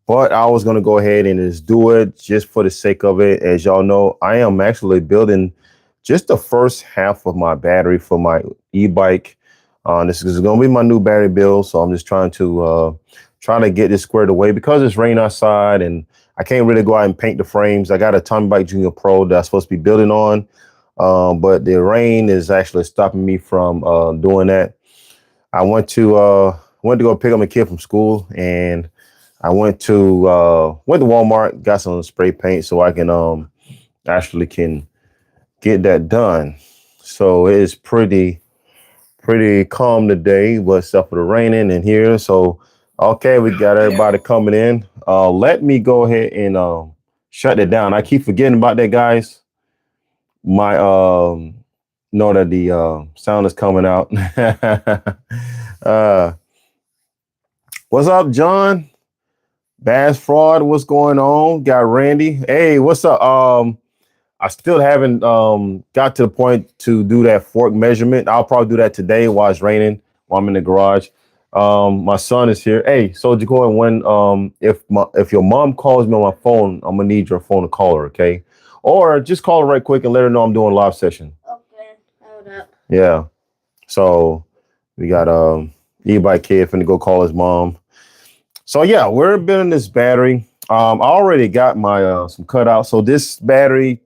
but I was going to go ahead and just do it just for the sake of it. As y'all know, I am actually building just the first half of my battery for my e-bike. This is going to be my new battery build. So I'm just trying to get this squared away because it's raining outside and I can't really go out and paint the frames. I got a Tommy Bike Junior Pro that I'm supposed to be building on. But the rain is actually stopping me from doing that. I went to go pick up my kid from school, and I went to Walmart, got some spray paint so I can actually can get that done. So it is pretty calm today, but except for the raining in here. So okay, we got everybody coming in. Let me go ahead and shut it down. I keep forgetting about that, guys. My know that the sound is coming out. uh what's up, John? Bass Fraud, what's going on? Got Randy. Hey, what's up? I still haven't got to the point to do that fork measurement. I'll probably do that today while it's raining, while I'm in the garage. My son is here. Hey, so Jacoy, when if your mom calls me on my phone, I'm gonna need your phone to call her, okay? Or just call her right quick and let her know I'm doing a live session. Okay, hold up. Yeah. So we got E-bike kid finna go call his mom. So yeah, we're building this battery. I already got my some cutouts. So this battery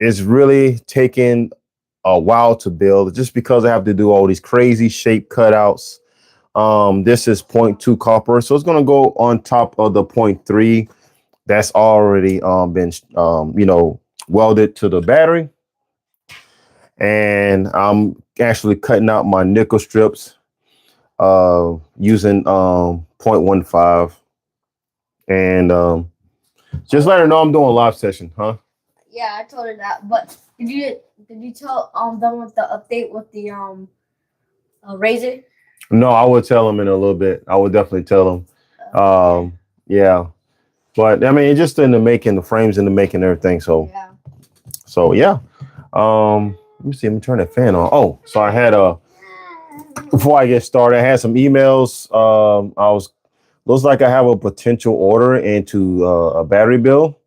is really taking a while to build just because I have to do all these crazy shape cutouts. This is 0.2 copper, so it's gonna go on top of the 0.3 that's already been welded to the battery. And I'm actually cutting out my nickel strips using 0.15. And just let her know I'm doing a live session, huh? Yeah, I told her that. But did you tell them with the update with the razor? No, I would tell them in a little bit. I would definitely tell them. Yeah. But I mean, just in the making, the frames in the making, everything. So yeah. Let me see. Let me turn that fan on. Oh, so I had before I get started, I had some emails. Looks like I have a potential order into a battery bill.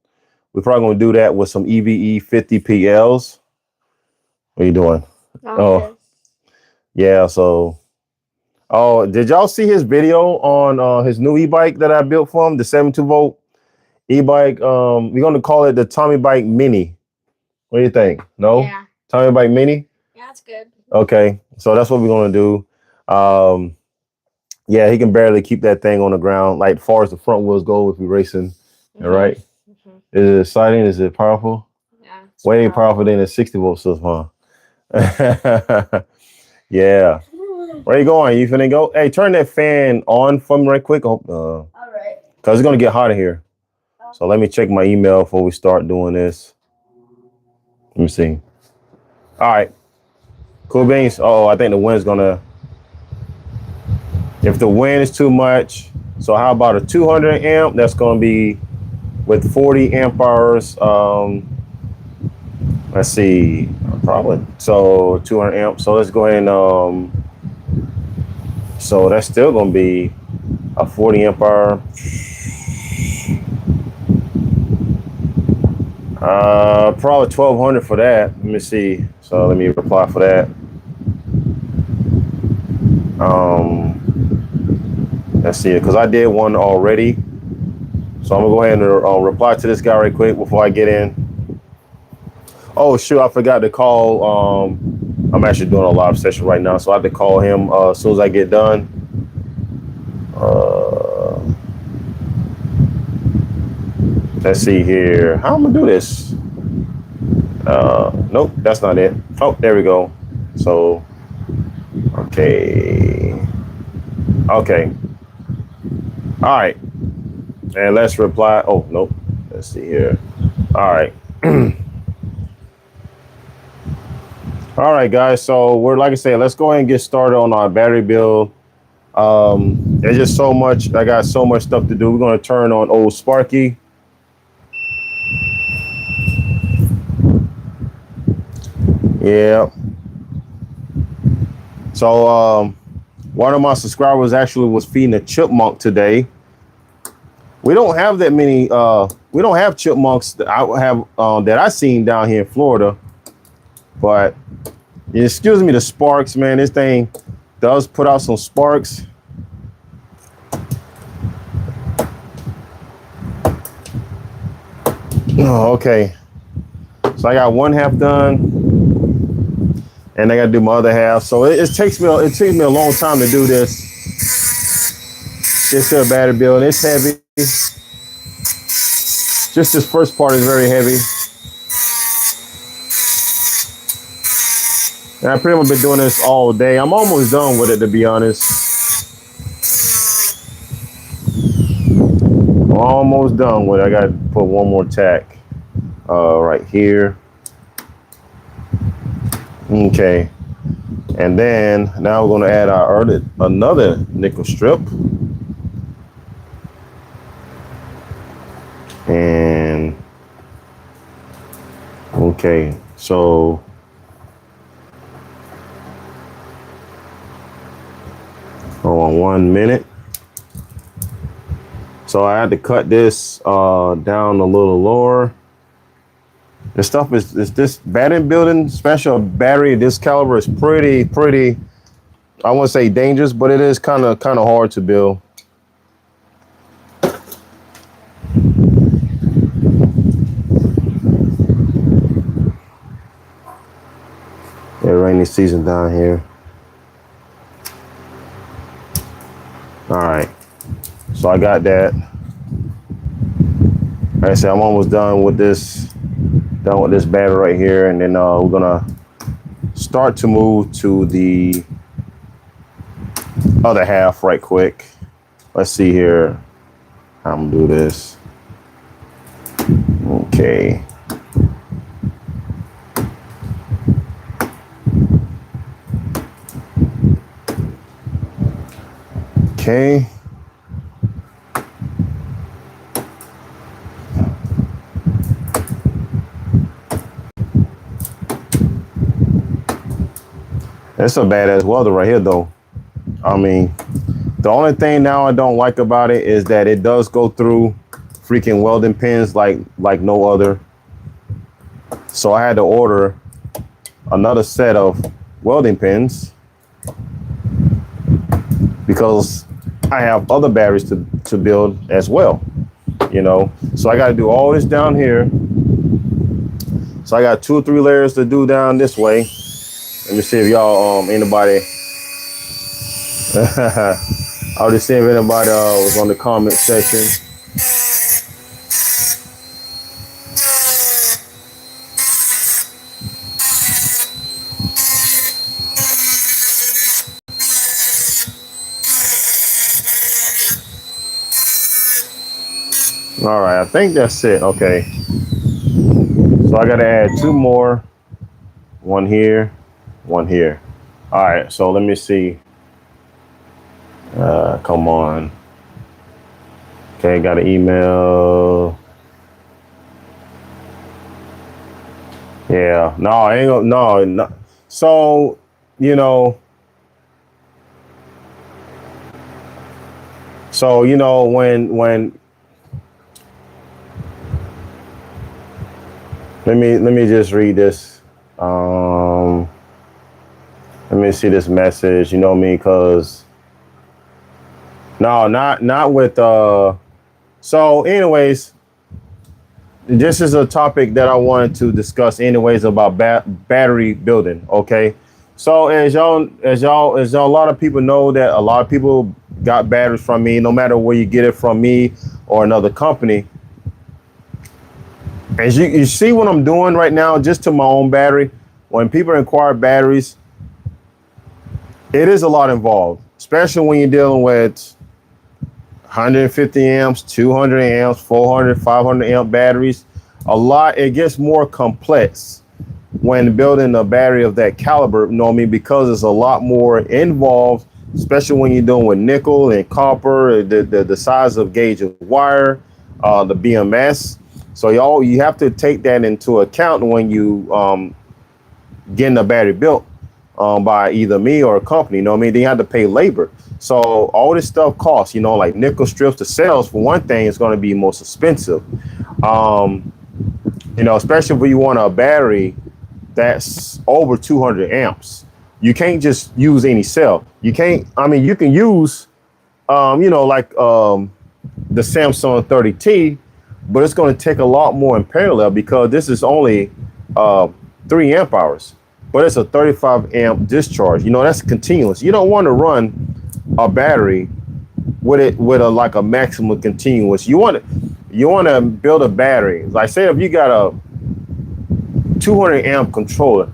We're probably gonna do that with some EVE 50 PLs. What are you doing? Oh, yeah. So, oh, did y'all see his video on his new e-bike that I built for him, the 72 volt e-bike? We're gonna call it the Tommy Bike Mini. What do you think? No? Yeah. Tommy Bike Mini? Yeah, that's good. Okay, so that's what we're gonna do. Yeah, he can barely keep that thing on the ground. Like far as the front wheels go, if we're racing, all right. Is it exciting? Is it powerful? Yeah. Way powerful than a 60 volt system, huh? Yeah. Where you going? You finna go? Hey, turn that fan on for me right quick. All right. Cause it's gonna get hot in here. So let me check my email before we start doing this. Let me see. All right. Cool beans. Oh, I think the wind's gonna. If the wind is too much, so how about a 200 amp? That's gonna be with 40 amp hours. Let's see, probably so 200 amps. So let's go ahead and so that's still gonna be a 40 amp hour. Probably 1200 for that. Let me see. So let me reply for that. Let's see it because I did one already. So I'm gonna go ahead and reply to this guy right quick before I get in. Oh shoot, I forgot to call. I'm actually doing a live session right now, so I have to call him as soon as I get done. Let's see here. How am I gonna do this? Nope, that's not it. Oh, there we go. So, okay. All right. And let's reply. Oh, nope. Let's see here. All right. All right, guys. So we're, like I said, let's go ahead and get started on our battery build. There's just so much. I got so much stuff to do. We're going to turn on old Sparky. Yeah. So one of my subscribers actually was feeding a chipmunk today. we don't have that many. We don't have chipmunks that I have that I seen down here in Florida. But excuse me, the sparks, man. This thing does put out some sparks. Oh, okay. So I got one half done, and I got to do my other half. So it takes me a long time to do this. This battery build. It's heavy. Just this first part is very heavy. And I've pretty much been doing this all day. I'm almost done with it, to be honest. Almost done with it. I got to put one more tack right here. Okay. And then now we're going to add another nickel strip. And okay, so hold on 1 minute. So I had to cut this down a little lower. This stuff is this battery building, special battery this caliber is pretty, I won't say dangerous, but it is kind of hard to build. Yeah, rainy season down here. All right, so I got that. Like I said, I'm almost done with this battery right here, and then we're gonna start to move to the other half right quick. Let's see here how I'm gonna do this. Okay. Okay. It's a badass welder right here, though. I mean, the only thing now I don't like about it is that it does go through freaking welding pins like no other. So I had to order another set of welding pins because I have other batteries to build as well, you know. So I got to do all this down here. So I got 2 or 3 layers to do down this way. Let me see if y'all anybody I was just seeing if anybody was on the comment section. All right, I think that's it. Okay. So I got to add 2 more. One here, one here. All right, so let me see. Come on. Okay, got an email. Yeah, no, I ain't gonna, no. So, you know, when let me just read this. Let me see this message, you know what I mean? Cause no, not with so anyways, this is a topic that I wanted to discuss anyways about battery building. Okay. So as y'all a lot of people know that a lot of people got batteries from me, no matter where you get it from me or another company. As you see what I'm doing right now, just to my own battery, when people inquire batteries, it is a lot involved, especially when you're dealing with 150 amps, 200 amps, 400, 500 amp batteries. It gets more complex when building a battery of that caliber, you know what I mean? Because it's a lot more involved, especially when you're dealing with nickel and copper, the size of gauge of wire, the BMS. So you have to take that into account when you getting a battery built by either me or a company. You know what I mean? They have to pay labor. So all this stuff costs, like nickel strips, the cells for one thing is going to be most expensive. Um, especially when you want a battery that's over 200 amps. You can't just use any cell. You can't, I mean, you can use, like the Samsung 30T, but it's going to take a lot more in parallel because this is only uh, 3 amp hours, but it's a 35 amp discharge. That's continuous. You don't want to run a battery with it with a like a maximum continuous. You want to build a battery. Like say if you got a 200 amp controller,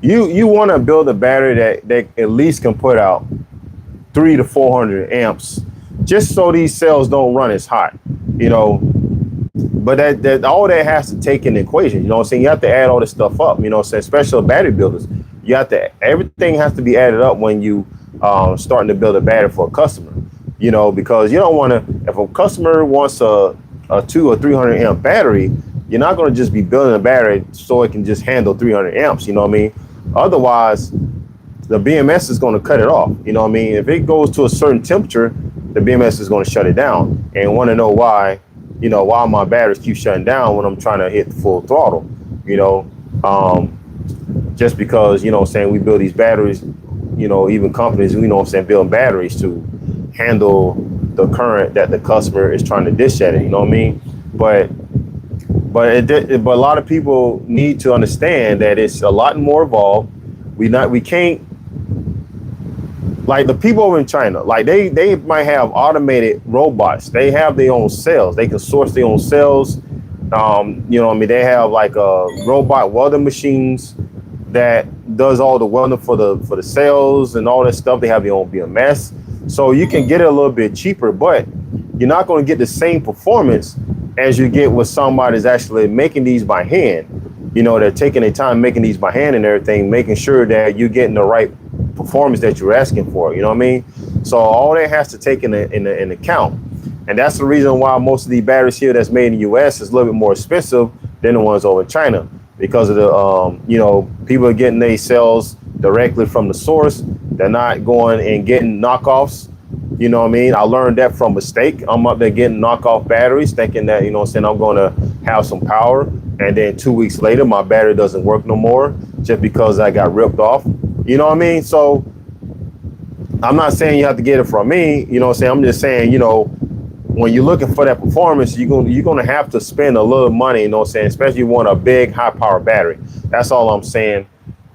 you want to build a battery that at least can put out 300 to 400 amps, just so these cells don't run as hot, you know. But that all that has to take in the equation, you know what I'm saying? You have to add all this stuff up, you know what I'm saying? Especially battery builders. Everything has to be added up when you starting to build a battery for a customer, because you don't want to, if a customer wants a 200 or 300 amp battery, you're not going to just be building a battery so it can just handle 300 amps, you know what I mean? Otherwise, the BMS is going to cut it off, you know what I mean? If it goes to a certain temperature, the BMS is going to shut it down, and want to know why, why my batteries keep shutting down when I'm trying to hit full throttle, just because, saying we build these batteries, even companies, building batteries to handle the current that the customer is trying to dish at it, you know what I mean? But a lot of people need to understand that it's a lot more involved. We can't, like the people over in China, like they might have automated robots. They have their own cells. They can source their own cells. They have like robot welding machines that does all the welding for the cells and all that stuff. They have their own BMS. So you can get it a little bit cheaper, but you're not going to get the same performance as you get with somebody's actually making these by hand. They're taking their time making these by hand and everything, making sure that you're getting the right performance that you're asking for. You know what I mean? So all that has to take in account. And that's the reason why most of the batteries here that's made in the US is a little bit more expensive than the ones over in China, because of the, people are getting their cells directly from the source. They're not going and getting knockoffs. You know what I mean? I learned that from mistake. I'm up there getting knockoff batteries thinking that, I'm going to have some power. And then 2 weeks later, my battery doesn't work no more just because I got ripped off. You know what I mean? So I'm not saying you have to get it from me. You know what I'm saying? I'm just saying, when you're looking for that performance, you're going to have to spend a little money, you know what I'm saying? Especially if you want a big high power battery. That's all I'm saying.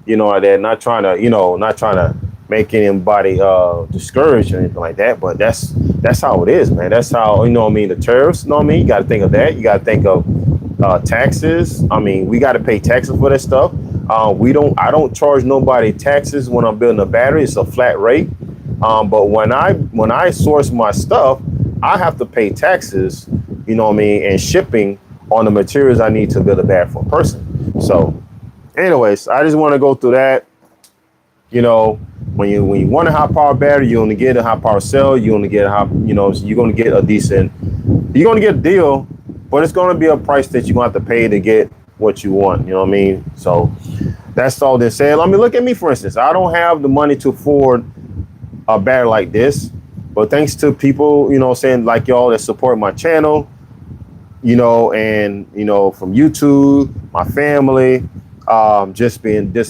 They're not trying to make anybody discouraged or anything like that, but that's how it is, man. That's how, the tariffs, you got to think of that. You got to think of taxes. We got to pay taxes for that stuff. I don't charge nobody taxes when I'm building a battery. It's a flat rate. But when I source my stuff, I have to pay taxes, and shipping on the materials I need to build a battery for a person. So anyways, I just want to go through that. When you want a high power battery, you only get a high power cell. You only get you're going to get you're going to get a deal, but it's going to be a price that you're going to have to pay to get what you want. You know what I mean? So that's all they said. Look at me, for instance. I don't have the money to afford a battery like this, but thanks to people, like y'all that support my channel, and, from YouTube, my family, just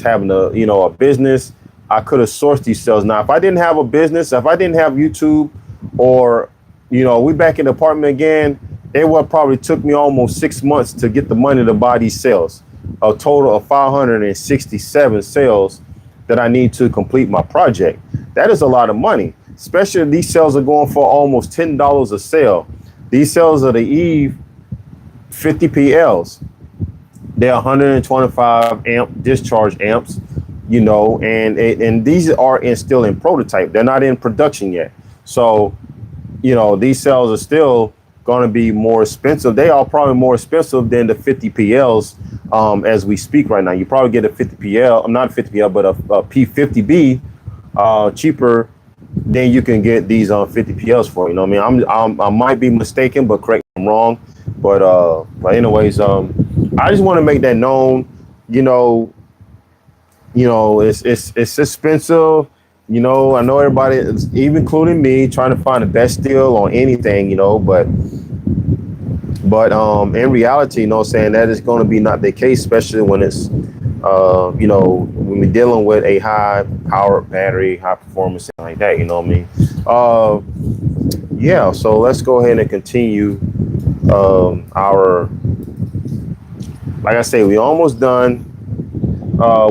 having a business, I could have sourced these cells. Now, if I didn't have a business, if I didn't have YouTube, or, we back in the apartment again, it would probably took me almost 6 months to get the money to buy these cells, a total of 567 cells that I need to complete my project. That is a lot of money, especially these cells are going for almost $10 a cell. These cells are the E50PLs. They're 125 amp discharge amps, and these are still in prototype. They're not in production yet. So, these cells are still going to be more expensive. They are probably more expensive than the 50PLs as we speak right now. You probably get a 50PL, not a 50PL, but a P50B cheaper than you can get these 50PLs for. You know what I mean? I might be mistaken, but correct me if I'm wrong. But anyways, I just want to make that known. It's expensive. you know, I know everybody, even including me, trying to find the best deal on anything, you know, but in reality, you know what I'm saying, that is going to be not the case, especially when it's you know, when we're dealing with a high power battery, high performance, and like that, you know what I mean? Yeah, so let's go ahead and continue our, like I say, we almost done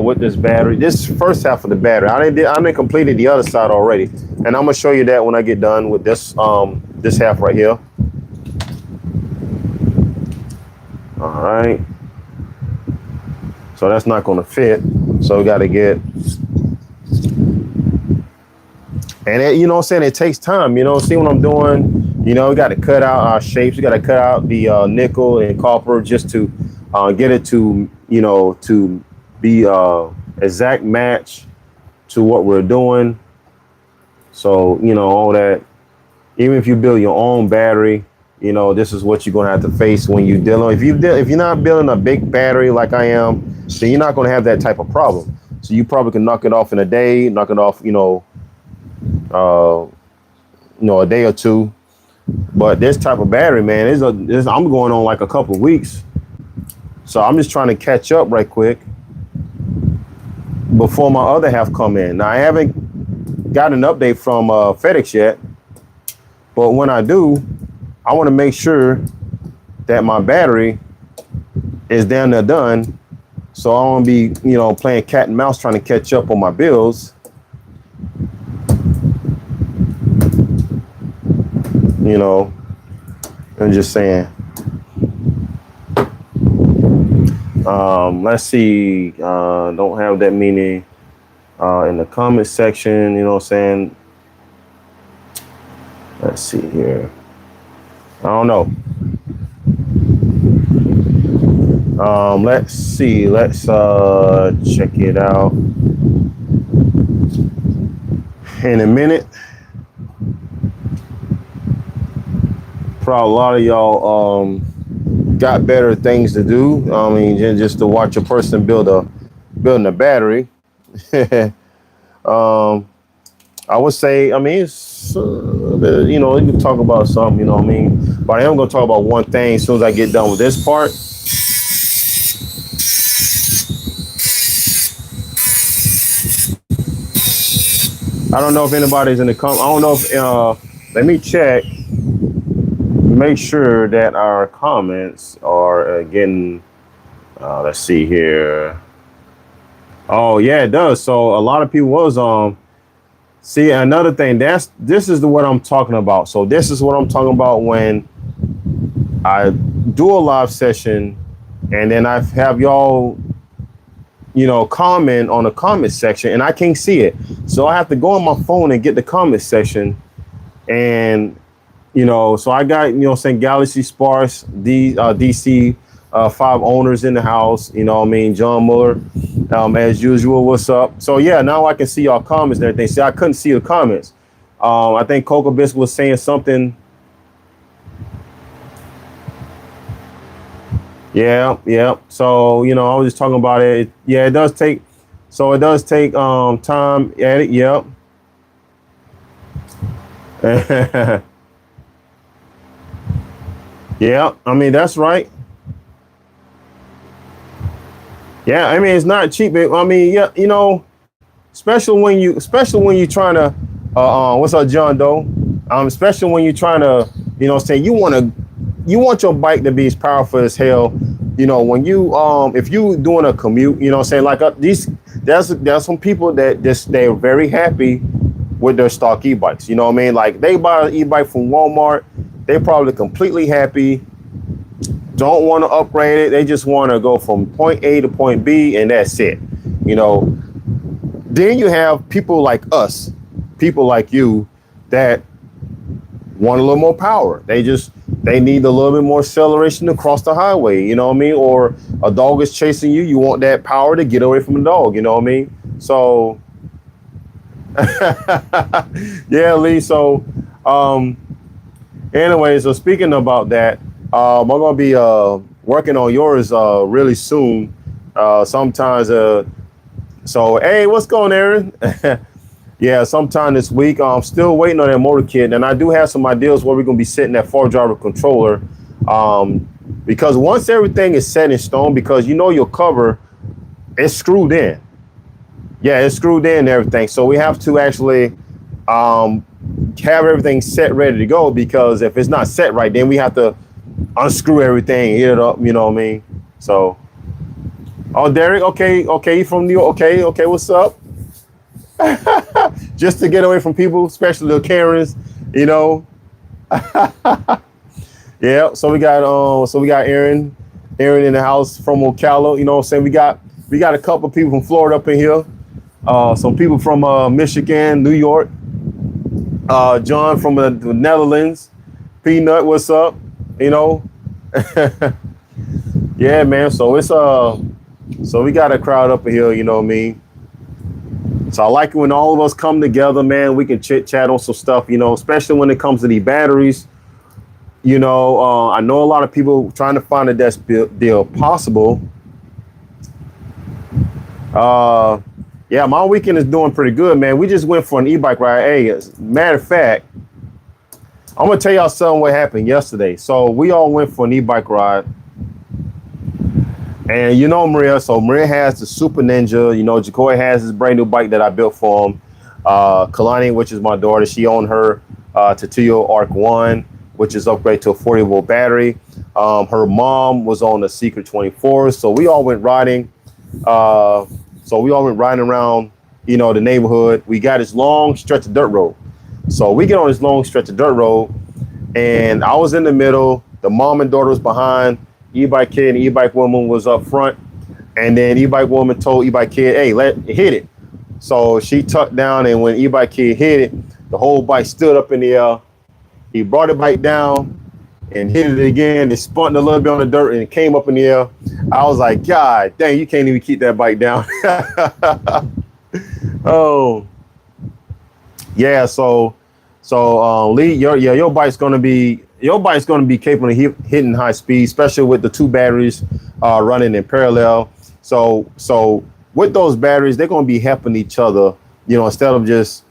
with this battery. This first half of the battery, I didn't completed the other side already, and I'm gonna show you that when I get done with this this half right here. All right, so that's not gonna fit, so we got to get, and it, you know what I'm saying, it takes time, you know. See what I'm doing, you know, we got to cut out our shapes, we got to cut out the nickel and copper just to get it to, you know, to be exact match to what we're doing. So, you know, all that, even if you build your own battery, you know, this is what you're going to have to face when you're dealing. If you're not building a big battery like I am, then you're not going to have that type of problem. So you probably can knock it off in a day, knock it off, a day or two. But this type of battery, man, I'm going on like a couple of weeks. So I'm just trying to catch up right quick before my other half come in. Now I haven't got an update from FedEx yet, but when I do, I want to make sure that my battery is down there done. So I won't be, you know, playing cat and mouse trying to catch up on my bills. You know, I'm just saying. Let's see. Don't have that many in the comment section. You know what I'm saying? Let's see here. I don't know. Let's see. Let's check it out in a minute. Probably a lot of y'all got better things to do. I mean, just to watch a person building a battery. I would say, I mean, it's, you know, you can talk about something, you know what I mean? But I am going to talk about one thing as soon as I get done with this part. I don't know if anybody's in the I don't know if, let me check, make sure that our comments are getting, let's see here. Oh, yeah, it does. So a lot of people was, see, another thing, this is what I'm talking about. So this is what I'm talking about when I do a live session and then I have y'all, you know, comment on the comment section and I can't see it. So I have to go on my phone and get the comment section. And, you know, so I got, you know, saying Galaxy Sparks, DC 5 owners in the house, you know what I mean? John Muller, as usual, what's up? So yeah, now I can see y'all comments and everything. See, I couldn't see the comments. I think Coco Biscuit was saying something. Yeah. So, you know, I was just talking about it. Yeah, it does take, so it does take time at it. Yep. Yeah, I mean, that's right. Yeah, I mean, it's not cheap. I mean, yeah, you know, especially when you're trying to, what's up, John Doe? Especially when you're trying to, you know, say you want your bike to be as powerful as hell. You know, when you, if you doing a commute, you know, saying like there's some people that they're very happy with their stock e-bikes. You know what I mean? Like they buy an e-bike from Walmart, they probably completely happy. Don't want to upgrade it. They just want to go from point A to point B and that's it. You know, then you have people like us, people like you that want a little more power. They need a little bit more acceleration to cross the highway. You know what I mean? Or a dog is chasing you. You want that power to get away from the dog. You know what I mean? So, yeah, Lee. So, anyway, so speaking about that, I'm gonna be working on yours really soon. Sometimes so hey, what's going on, Aaron? Yeah, sometime this week. I'm still waiting on that motor kit, and I do have some ideas where we're gonna be setting that 4-driver controller. Um, because once everything is set in stone, because you know your cover, it's screwed in. Yeah, it's screwed in and everything. So we have to actually um, have everything set ready to go, because if it's not set right, then we have to unscrew everything, hit it up. You know what I mean? So, oh, Derek, okay, you from New York? Okay, what's up? Just to get away from people, especially the Karens, you know. Yeah. So we got Aaron in the house from Ocala. You know what I'm saying? We got a couple of people from Florida up in here. Some people from Michigan, New York. John from the Netherlands. Peanut, what's up? You know. Yeah, man. So it's so we got a crowd up in here. You know what I mean? So I like it when all of us come together, man. We can chit chat on some stuff, you know, especially when it comes to these batteries. You know, I know a lot of people trying to find the best deal possible. Yeah, my weekend is doing pretty good, man. We just went for an e-bike ride. Hey, as a matter of fact, I'm gonna tell y'all something what happened yesterday. So we all went for an e-bike ride. And you know Maria, so Maria has the Super Ninja. You know, Jacoy has his brand new bike that I built for him. Kalani, which is my daughter, she owned her Tatuyo Arc 1, which is upgraded to a 40-volt battery. Her mom was on the Secret 24. So we all went riding. Around, you know, the neighborhood. We got this long stretch of dirt road. So we get on this long stretch of dirt road, and I was in the middle. The mom and daughter was behind. E-bike kid and e-bike woman was up front, and then e-bike woman told e-bike kid, "Hey, hit it." So she tucked down, and when e-bike kid hit it, the whole bike stood up in the air. He brought the bike down and hit it again. It spun a little bit on the dirt, and it came up in the air. I was like, God dang, you can't even keep that bike down. Oh, yeah. So Lee, your bike's gonna be capable of hitting high speed, especially with the two batteries running in parallel. So with those batteries, they're gonna be helping each other. You know, instead of just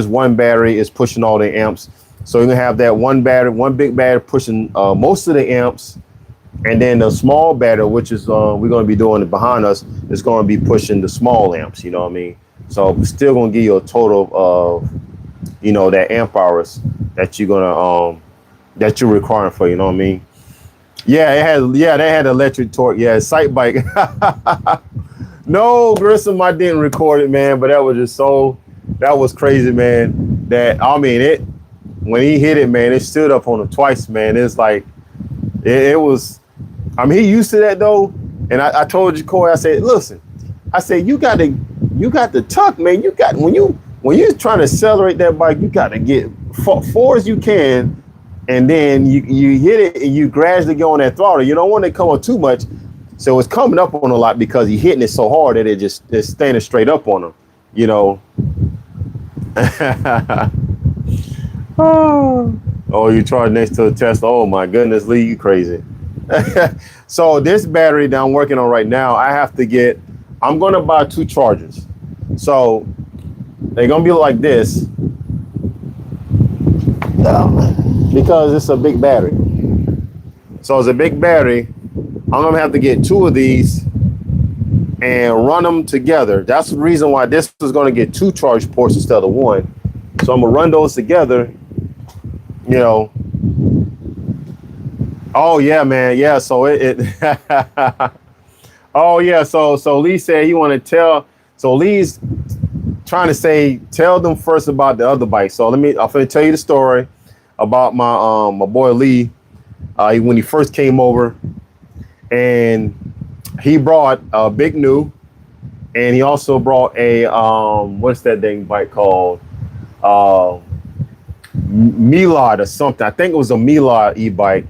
one battery is pushing all the amps. So you're gonna have that one big battery pushing most of the amps, and then the small battery, which is we're gonna be doing it behind us, is gonna be pushing the small amps. You know what I mean? So we're still gonna give you a total of, you know, that amp hours that you're gonna that you're requiring for, you know what I mean? Yeah, they had electric torque. Yeah, sight bike. No, Grissom, I didn't record it, man, but that was crazy, man. That, I mean, when he hit it, man, it stood up on him twice, man. It's like, it was, I mean, he used to that though. And I told Jacoy, I said, listen, I said, you got the tuck, man. When you're trying to accelerate that bike, you got to get far as you can. And then you hit it and you gradually go on that throttle. You don't want it to come on too much. So it's coming up on a lot because he's hitting it so hard that it's standing straight up on him, you know. Oh, you charge next to a Tesla. Oh my goodness, Lee, you crazy. So this battery that I'm working on right now, I'm gonna buy 2 chargers. So they're gonna be like this. Because it's a big battery. So it's a big battery. I'm gonna have to get 2 of these and run them together. That's the reason why this is gonna get 2 charge ports instead of 1. So I'm gonna run those together, you know. Oh yeah, man. Yeah, so oh yeah, so Lee said he wanna tell, so Lee's trying to say, tell them first about the other bike. So I'm gonna tell you the story about my boy Lee, when he first came over, and he brought a big new, and he also brought a what's that dang bike called, Milad or something. I think it was a Milad e-bike,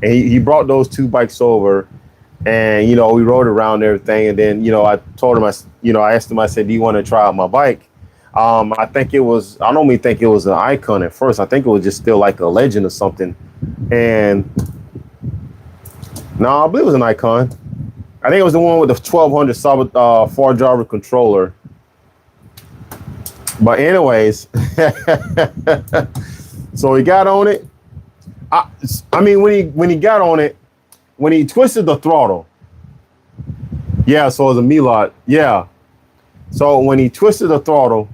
and he brought those 2 bikes over, and you know, we rode around and everything, and then, you know, I told him, I asked him, I said, do you want to try out my bike? I don't even think it was an Icon at first. I think it was just still like a Legend or something. And no, I believe it was an Icon. I think it was the one with the 1200 4-driver controller. But anyways, so he got on it. I mean, when he got on it, when he twisted the throttle, yeah. So it was a Milot, yeah. So when he twisted the throttle,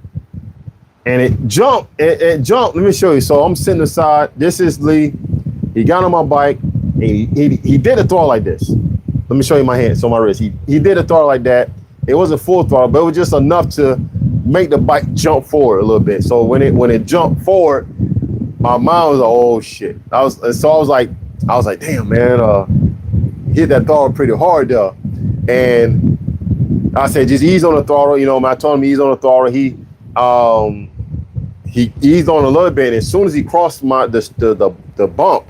and it jumped, it jumped. Let me show you. So I'm sitting aside. This is Lee. He got on my bike. And he did a throttle like this. Let me show you my hand. So my wrist. He did a throttle like that. It wasn't full throttle, but it was just enough to make the bike jump forward a little bit. So when it jumped forward, my mind was like, oh shit. I was like, damn man, hit that throttle pretty hard there. And I said, just ease on the throttle. You know, I told him ease on the throttle. He eased on a little bit. And as soon as he crossed the bump,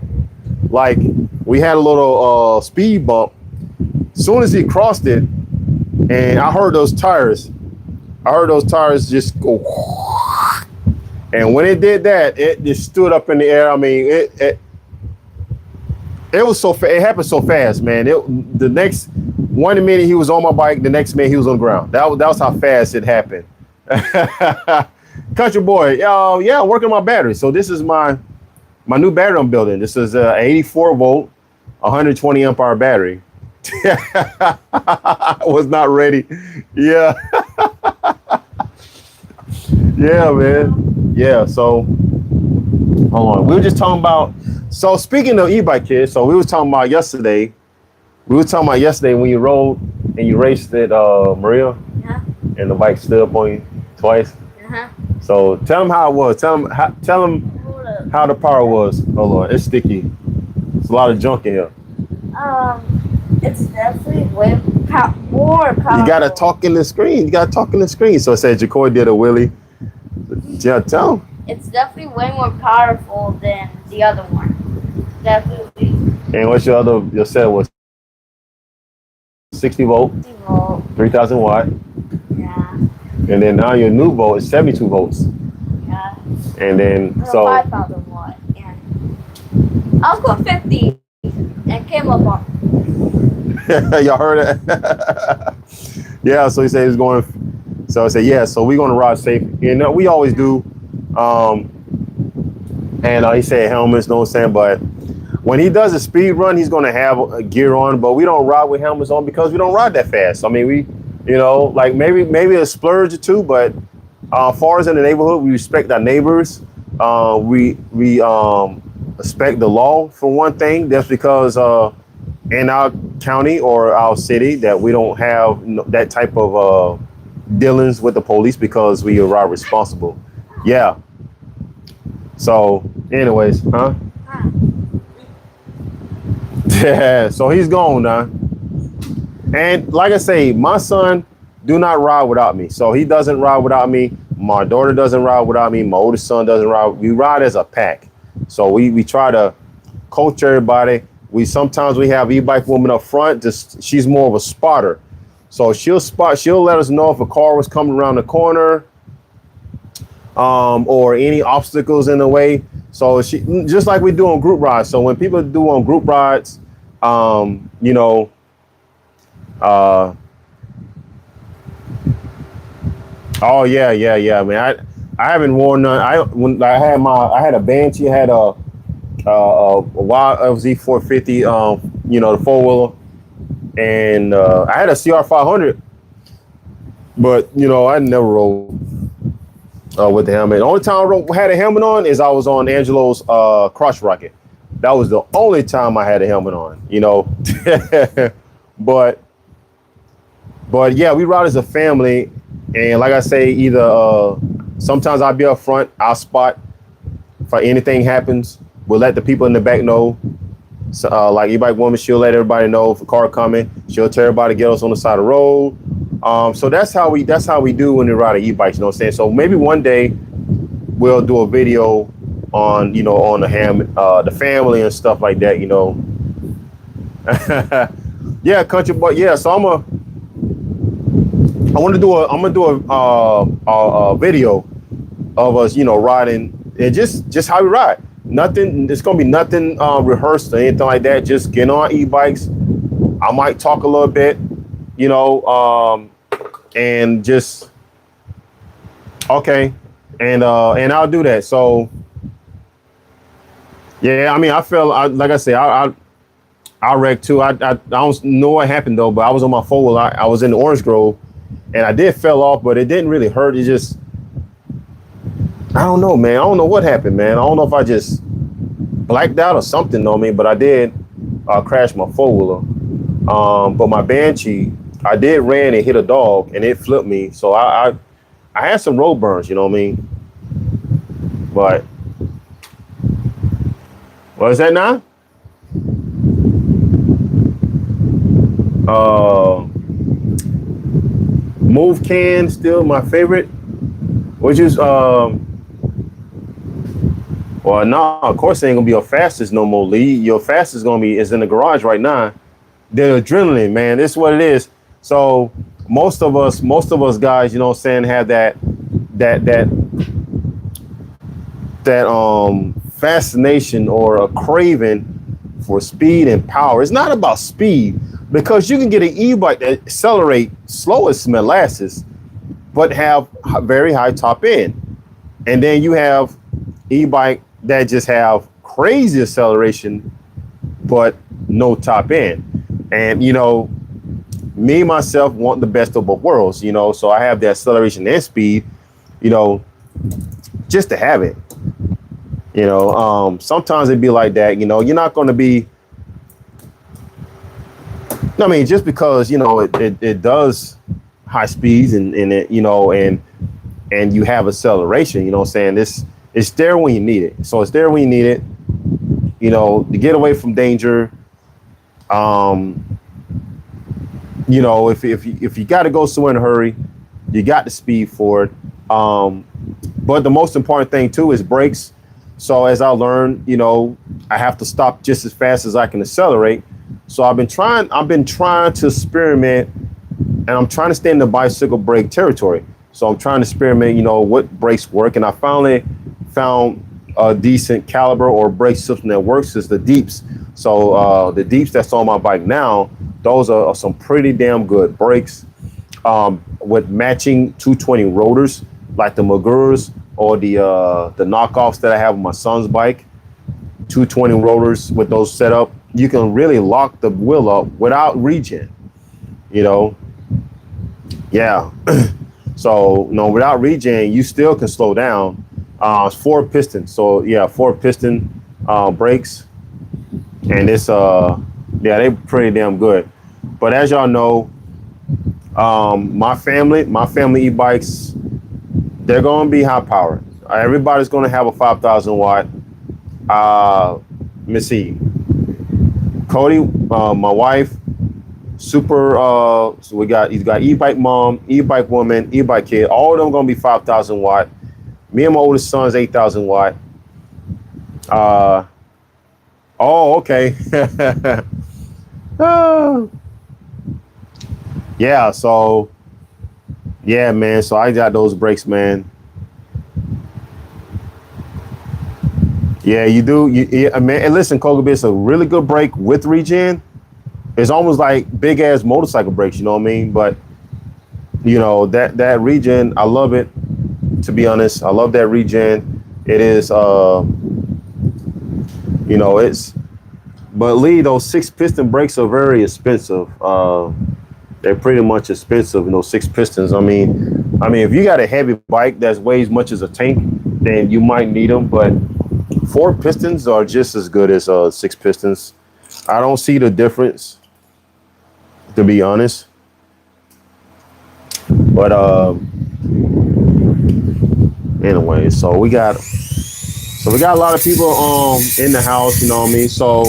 like we had a little speed bump. As soon as he crossed it, and I heard those tires just go. And when it did that, it just stood up in the air. I mean, it was it happened so fast, man. The next 1 minute he was on my bike, the next minute he was on the ground. That was how fast it happened. Country boy, yeah, I'm working on my battery. So this is my new battery I'm building. This is a 84 volt, 120 amp hour battery. I was not ready. Yeah. Yeah, man. Yeah, so hold on. We were just talking about, so speaking of e-bike kids, so we were talking about yesterday when you rode and you raced it, Maria, and the bike stood up on you twice. So tell them how it was. Tell them how the power was. Hold on, it's sticky. It's a lot of junk in here. It's definitely way more powerful. You gotta talk in the screen. So it said Jacoy did a wheelie. Yeah, tell him. It's definitely way more powerful than the other one. Definitely. And what's your set was 60 volt, 3000 watt. Yeah. And then now your new volt is 72 volts. Yeah. And then so 5,000 watt. Yeah. I was going 50 and came up on. Y'all heard that? Yeah, so he said he's going. So I said, yeah, so we're going to ride safe. You know, we always do. And he said helmets, know what I'm saying? But when he does a speed run, he's going to have a gear on, but we don't ride with helmets on because we don't ride that fast. I mean, we, you know, like maybe a splurge or two, but as far as in the neighborhood, we respect our neighbors. We respect the law for one thing. That's because in our county or our city that we don't have that type of dealings with the police because we are responsible. Yeah. So anyways, huh? Yeah, so he's gone now. And like I say, my son do not ride without me. So he doesn't ride without me. My daughter doesn't ride without me. My oldest son doesn't ride. We ride as a pack. So we try to coach everybody. Sometimes we have e-bike woman up front. She's more of a spotter. So she'll let us know if a car was coming around the corner, or any obstacles in the way. So she, just like we do on group rides. So when people do on group rides, you know, oh yeah, man. I haven't worn none. When I had a Banshee, I had a Wild FZ 450, you know, the 4-wheeler, and I had a CR 500, but you know, I never rode with the helmet. The only time I had a helmet on is I was on Angelo's Crush Rocket. That was the only time I had a helmet on, you know. but yeah, we ride as a family, and like I say, either sometimes I'll be up front, I'll spot if anything happens. We'll let the people in the back know. So, like e-bike woman, she'll let everybody know if a car coming. She'll tell everybody to get us on the side of the road. So that's how we do when we ride e-bikes. You know what I'm saying? So maybe one day we'll do a video on, you know, on the family and stuff like that. You know. Yeah, country boy. Yeah. So I'm gonna do a video of us, you know, riding, and just how we ride. Nothing, it's gonna be nothing rehearsed or anything like that. Just get on e-bikes. I might talk a little bit, you know, and just okay. and I'll do that. So yeah, I mean, like I said, I wrecked too. I don't know what happened though, but I was on my four wheel. I was in the Orange Grove, and I did fell off, but it didn't really hurt. It just, I don't know, man. I don't know what happened, man. I don't know if I just blacked out or something on me, but I did crash my four wheeler. But my Banshee, I did ran and hit a dog, and it flipped me. So I had some road burns, you know what I mean? But what is that now? Move Can still my favorite, which is well, no, of course it ain't gonna be your fastest no more, Lee. Your fastest gonna be is in the garage right now. The adrenaline, man, this is what it is. So most of us guys, you know what I'm saying, have that fascination or a craving for speed and power. It's not about speed, because you can get an e-bike that accelerate slow as molasses, but have very high top end. And then you have e-bike that just have crazy acceleration, but no top end. And, you know, me, myself, want the best of both worlds, you know, so I have the acceleration and speed, you know, just to have it. You know, sometimes it'd be like that, you know, you're not going to be, I mean, just because, you know, it does high speeds and it, you know, and you have acceleration, you know what I'm saying? It's there when you need it. So it's there when you need it, you know, to get away from danger. You know, if you got to go somewhere in a hurry, you got the speed for it. But the most important thing too is brakes. So as I learned, you know, I have to stop just as fast as I can accelerate. So I've been trying to experiment, and I'm trying to stay in the bicycle brake territory. So I'm trying to experiment, you know, what brakes work. And I finally found a decent caliber or brake system that works is the Deeps. So the Deeps that's on my bike now, those are some pretty damn good brakes with matching 220 rotors like the Maguras or the knockoffs that I have on my son's bike. 220 rotors with those set up. You can really lock the wheel up without regen, you know? Yeah. So, you know, without regen, you still can slow down. It's 4 pistons. So yeah, 4 piston brakes. And it's yeah, they're pretty damn good. But as y'all know, my family e-bikes, they're gonna be high powered. Everybody's gonna have a 5,000 watt. Let me see. Cody, my wife, super. So he's got e-bike mom, e-bike woman, e-bike kid. All of them gonna be 5,000 watt. Me and my oldest son's 8,000 watt. Oh, okay. Yeah. So, yeah, man. So I got those brakes, man. Yeah, you do. Yeah, man. And listen, Kobe, it's a really good brake with regen. It's almost like big ass motorcycle brakes. You know what I mean? But you know that regen, I love it. To be honest, I love that regen. It is, you know, it's. But Lee, those 6 piston brakes are very expensive. They're pretty much expensive, you know, 6 pistons. I mean, if you got a heavy bike that weighs much as a tank, then you might need them. But 4 pistons are just as good as 6 pistons. I don't see the difference, to be honest. But anyway, so we got a lot of people in the house, you know what I mean? So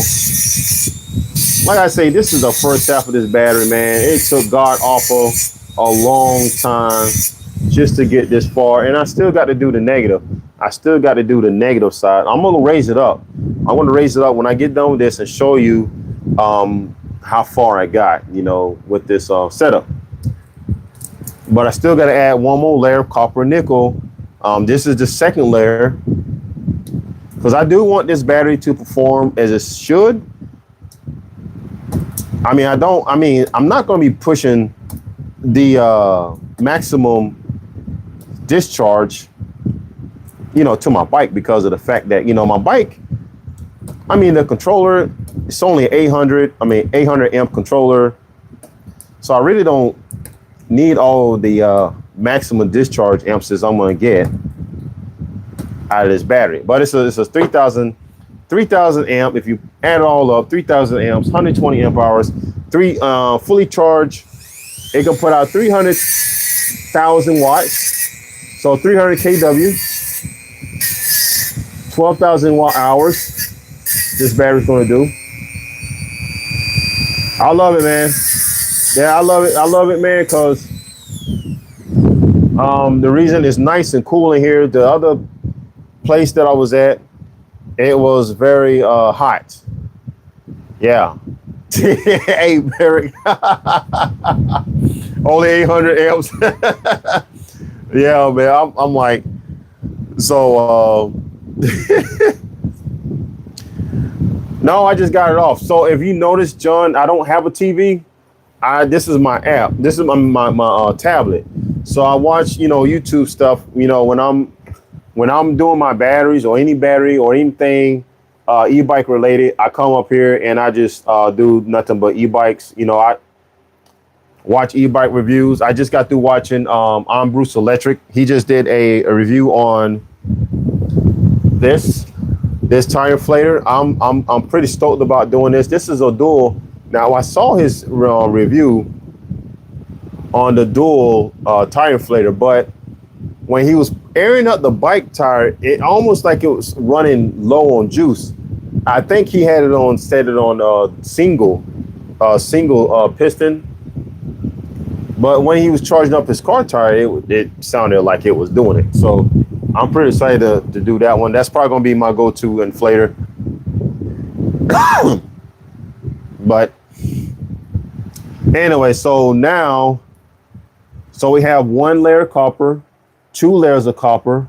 like I say, this is the first half of this battery, man. It took God awful a long time just to get this far, and I still got to do the negative. I still got to do the negative side. I'm gonna raise it up. I'm gonna raise it up when I get done with this and show you how far I got, you know, with this setup. But I still got to add one more layer of copper and nickel. This is the second layer because I do want this battery to perform as it should. I'm not going to be pushing the maximum discharge you know, to my bike because of the fact that, you know, my bike, I mean, the controller, it's only 800 amp controller. So I really don't need all the maximum discharge amps as I'm going to get out of this battery. But it's a 3,000 amp. If you add it all up, 3,000 amps, 120 amp hours, fully charged. It can put out 300,000 watts. So 300 kW, 12,000 watt hours. This battery's going to do. I love it, man. Yeah, I love it. I love it, man, because the reason it's nice and cool in here. The other place that I was at, it was very hot. Yeah. Hey, Barry. Only 800 amps. Yeah, man. I'm like, so no, I just got it off. So if you notice, John, I don't have a TV. This is my app. This is my tablet. So I watch, you know, YouTube stuff, you know, when I'm doing my batteries or any battery or anything e-bike related, I come up here and I just do nothing but e-bikes. You know, I watch e-bike reviews. I just got through watching I'm Bruce Electric. He just did a review on this tire inflator. I'm pretty stoked about doing this. This is a dual. Now I saw his review on the dual tire inflator, but when he was airing up the bike tire, it almost like it was running low on juice. I think he had it on, set it on single piston. But when he was charging up his car tire, it sounded like it was doing it. So I'm pretty excited to do that one. That's probably gonna be my go-to inflator. But anyway, so we have one layer of copper, 2 layers of copper.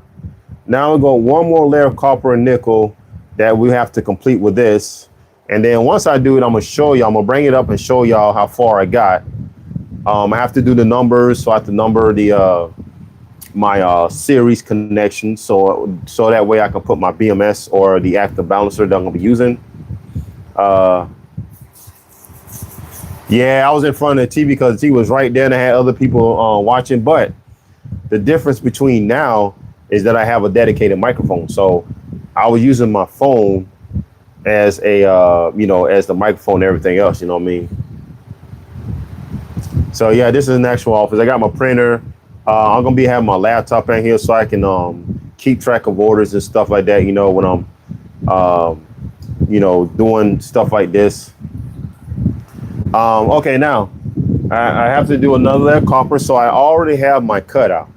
Now we got one more layer of copper and nickel that we have to complete with this. And then once I do it, I'm gonna show you. I'm gonna bring it up and show y'all how far I got. I have to do the numbers, so I have to number the my series connection, so that way I can put my BMS or the active balancer that I'm gonna be using. Yeah, I was in front of the TV because the TV was right there and I had other people watching. But the difference between now is that I have a dedicated microphone. So I was using my phone as a you know, as the microphone and everything else. You know what I mean? So yeah, this is an actual office. I got my printer. I'm gonna be having my laptop in here so I can keep track of orders and stuff like that. You know, when I'm you know, doing stuff like this. Okay, now I have to do another layer of copper, so I already have my cutout.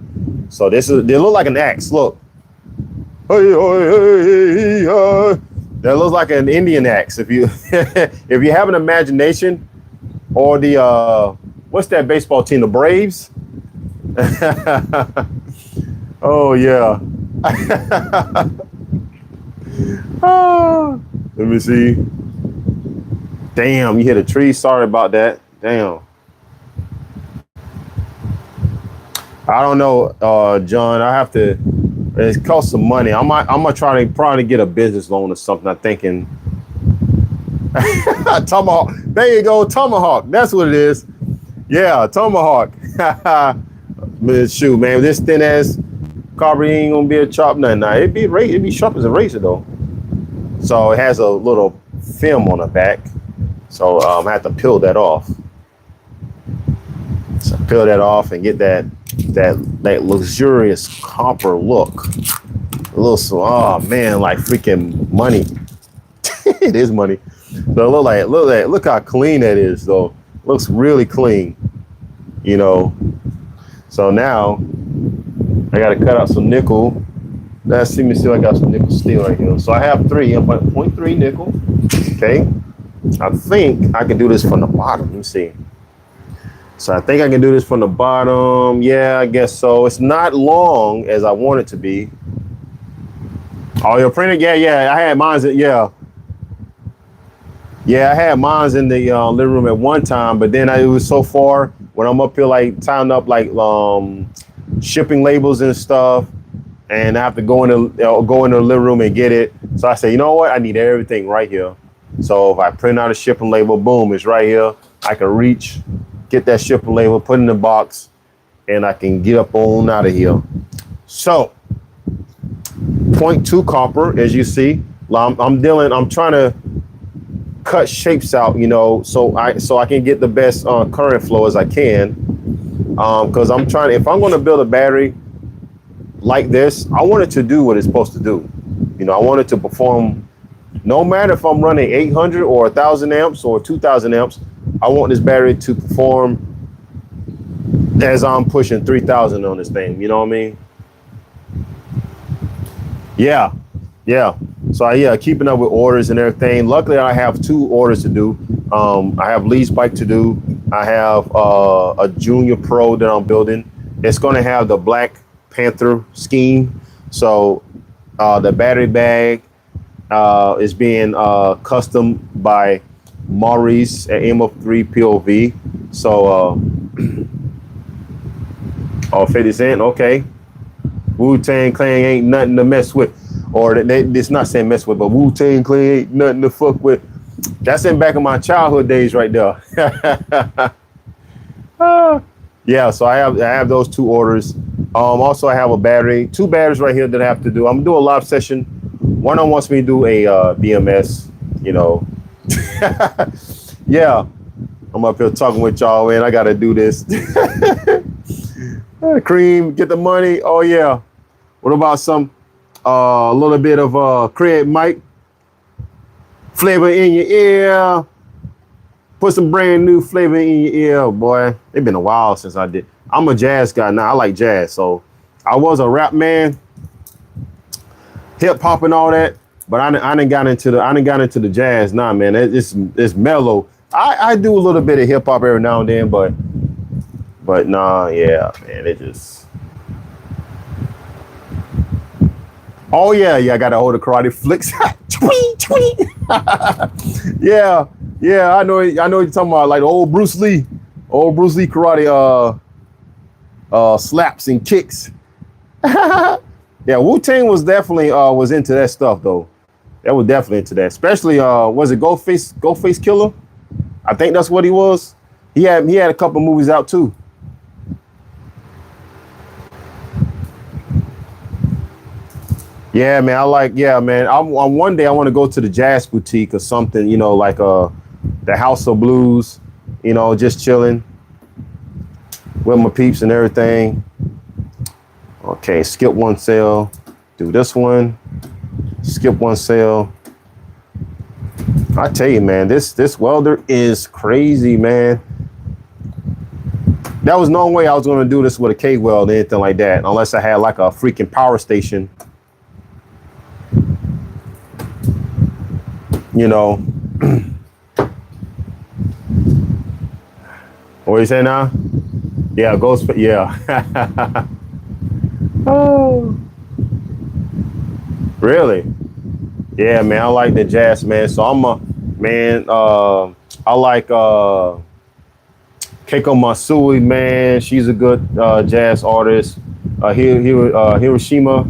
So they look like an axe. Look, that looks like an Indian axe. If you if you have an imagination, or the what's that baseball team, the Braves? Oh yeah. Let me see. Damn, you hit a tree. Sorry about that. Damn. I don't know, John. I have to. It costs some money. I'm gonna try to probably get a business loan or something. I'm thinking. Tomahawk. There you go, Tomahawk. That's what it is. Yeah, Tomahawk. Shoot, man, this thin ass copper ain't gonna be a chop nothing. Nah, it'd be sharp as a razor though. So it has a little film on the back. So I have to peel that off. So peel that off and get that luxurious copper look. A little, oh man, like freaking money. It is money. So look how clean that is though. Looks really clean, you know. So now I gotta cut out some nickel. Let's see me see if I got some nickel steel right here. So I have 0.3 nickel. Okay. I think I can do this from the bottom. Let me see. So I think I can do this from the bottom. Yeah, I guess so. It's not long as I want it to be. Oh, your printer? Yeah. I had mine's. Yeah, I had mine's in the living room at one time, but then it was so far when I'm up here like tying up like shipping labels and stuff. and I have to go in the living room and get it. So I say, you know what? I need everything right here. So if I print out a shipping label, boom, it's right here. I can reach, get that shipping label, put it in the box, and I can get up on out of here. So, point 0.2 copper, as you see, I'm trying to cut shapes out, you know, so I can get the best current flow as I can. Because I'm trying, if I'm going to build a battery like this, I want it to do what it's supposed to do. You know, I want it to perform, no matter if I'm running 800 or 1,000 amps or 2,000 amps, I want this battery to perform as I'm pushing 3,000 on this thing. You know what I mean? Yeah. So yeah, keeping up with orders and everything. Luckily, I have 2 orders to do. I have Lee's bike to do. I have a Junior Pro that I'm building. It's going to have the Black Panther scheme. So the battery bag is being custom by Maurice at M3 POV. So, 50 Cent, okay. Wu-Tang Clan ain't nothing to mess with. Or it's not saying mess with, but Wu-Tang Clan ain't nothing to fuck with. That's in back in my childhood days right there. Yeah, so I have those 2 orders. Also, I have a battery, 2 batteries right here that I have to do. I'm gonna do a live session. One wants me to do a BMS, you know. Yeah, I'm up here talking with y'all, man. I gotta do this. Cream, get the money. Oh yeah. What about some a little bit of Craig Mike flavor in your ear? Put some brand new flavor in your ear, boy. It's been a while since I did. I'm a jazz guy now. I like jazz, so I was a rap man, hip hop and all that. But I didn't got into the jazz now, man. It's mellow. I do a little bit of hip hop every now and then, but nah, yeah, man. It just. Oh yeah, I got to hold the karate flicks. Tweet. Yeah, I know what you're talking about, like old Bruce Lee karate slaps and kicks. Yeah, Wu-Tang was definitely was into that stuff though. That was definitely into that. Especially was it Ghostface Killer? I think that's what he was. He had a couple movies out too. Yeah, man. I'm one day I want to go to the jazz boutique or something, you know, like the House of Blues, you know, just chilling with my peeps and everything. Okay, skip one sale, do this one, skip one sale. I tell you, man, this welder is crazy, man. There was no way I was going to do this with a K-weld or anything like that, unless I had like a freaking power station. You know. What you say now? Yeah, ghost. Yeah. Oh. Really? Yeah, man. I like the jazz, man. So I'm a man. I like Keiko Masui, man. She's a good jazz artist. Hiroshima.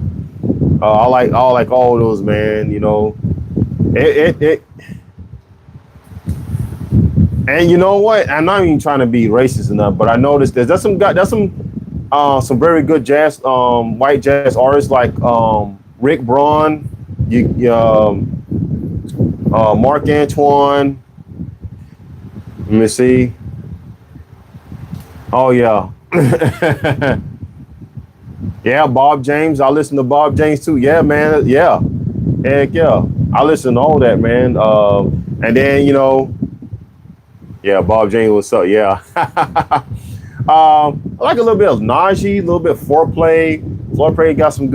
I like all those, man. You know. And you know what? I'm not even trying to be racist enough, but I noticed there's some very good jazz, white jazz artists like Rick Braun, Mark Antoine. Let me see. Oh yeah. Yeah, Bob James. I listen to Bob James too. Yeah, man. Yeah. Heck yeah. I listen to all that, man. And then, you know, yeah, Bob James, what's up? Yeah. I like a little bit of Najee, a little bit of Foreplay. Foreplay got some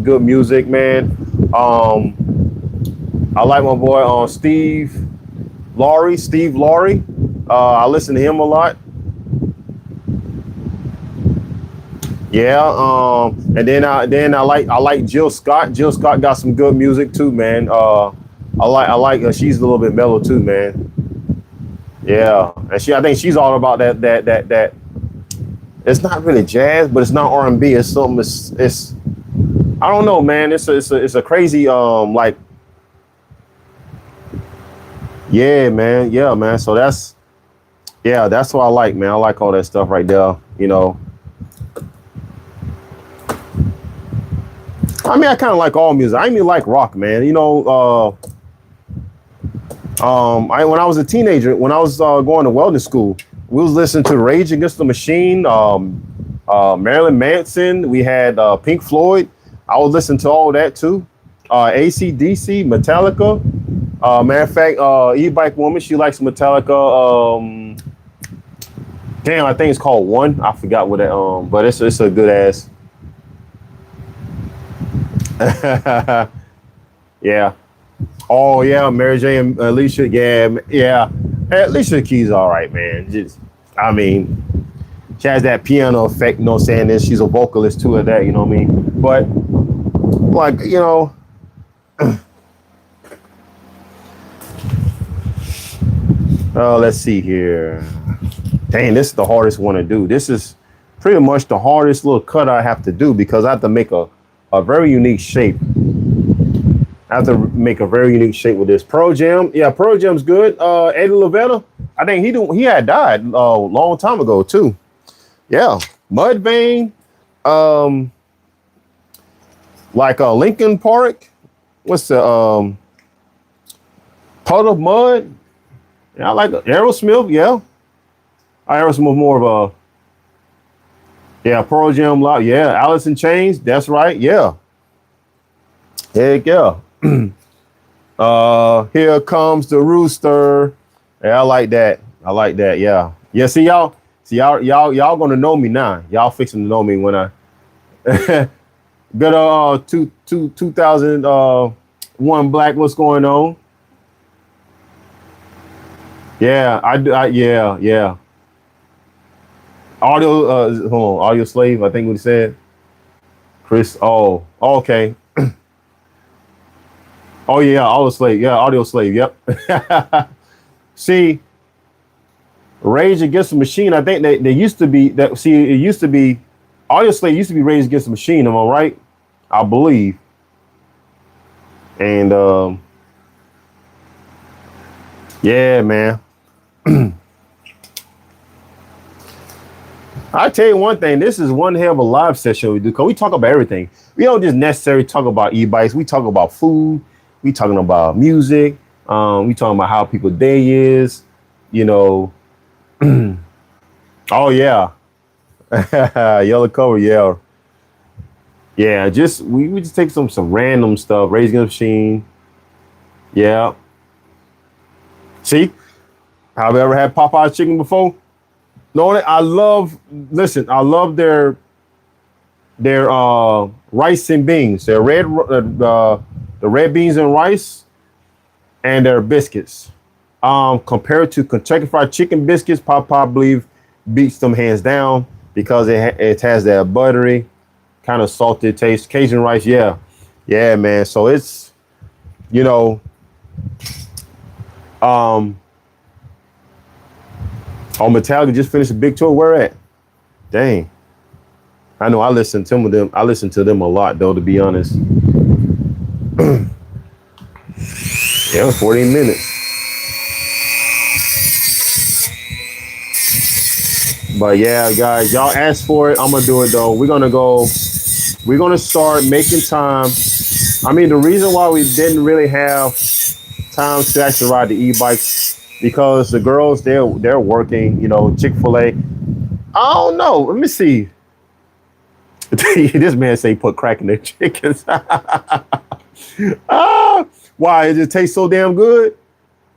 good music, man. I like my boy Steve Laurie. I listen to him a lot. Yeah, and then I like Jill Scott. Jill Scott got some good music too, man. I like her. She's a little bit mellow too, man. Yeah, and I think she's all about that. It's not really jazz, but it's not R&B. It's something. I don't know, man. It's a crazy like, yeah, man. Yeah, man. So that's what I like, man. I like all that stuff right there. You know, I mean, I kind of like all music. I even like rock, man. You know, I when I was a teenager, when I was going to welding school, we was listening to Rage Against the Machine, Marilyn Manson. We had Pink Floyd. I was listening to all that too. AC/DC, Metallica. Matter of fact, E-bike woman, she likes Metallica. Damn, I think it's called One. I forgot what that. But it's a good ass. Yeah. Oh yeah, Mary J and Alicia. Yeah, yeah. Hey, Alicia Keys, all right, man. Just, I mean, she has that piano effect. You know what I'm saying? And she's a vocalist too of that. You know what I mean? But like, you know. Oh, let's see here. Dang, this is the hardest one to do. This is pretty much the hardest little cut I have to do because I have to make a very unique shape. I have to make a very unique shape with this. Pearl Jam, yeah, Pearl Jam's good. Eddie Lavetta, I think he had died a long time ago too. Yeah, Mudvayne, um, like Lincoln Park. What's the Puddle of Mud? Yeah, I like Aerosmith. Yeah, Aerosmith more of a, yeah, Pearl Jam. Yeah, Alice in Chains. That's right. Yeah, heck yeah. Here comes the rooster. Yeah, I like that. I like that. Yeah. Yeah. See y'all gonna know me now. Y'all fixing to know me when I good 2001 Black. What's going on? Yeah, I do. Yeah, yeah. Audio. Hold on. Audio slave. I think what he said. Chris. Oh. Okay. Oh yeah, audio slave. Yeah, audio slave. Yep. See, Rage Against the Machine. I think they used to be that. See, it used to be audio slave used to be Rage Against the Machine. Am I right? I believe. And yeah, man. I tell you one thing. This is one hell of a live session we do because we talk about everything. We don't just necessarily talk about e-bikes. We talk about food. We talking about music. We talking about how people's day is. You know. Oh yeah. Yellow cover. Yeah. Yeah. Just we just take some random stuff. Raising the machine. Yeah. See, have you ever had Popeye's chicken before? No, I love. Listen, I love their rice and beans. Their the red beans and rice, and their biscuits. Compared to Kentucky Fried Chicken biscuits, Popeye, I believe, beats them hands down because it has that buttery, kind of salty taste. Cajun rice, yeah, yeah, man. So it's, you know, oh, Metallica just finished a big tour. Where at? Dang. I know I listen to them. I listen to them a lot though, to be honest. Yeah, 14 minutes. But yeah, guys, y'all asked for it. I'm gonna do it though. We're gonna start making time. I mean, the reason why we didn't really have time to actually ride the e-bikes because the girls they're working, you know, Chick-fil-A. I don't know. Let me see. This man say put crack in their chickens. Ah, why? It just tastes so damn good.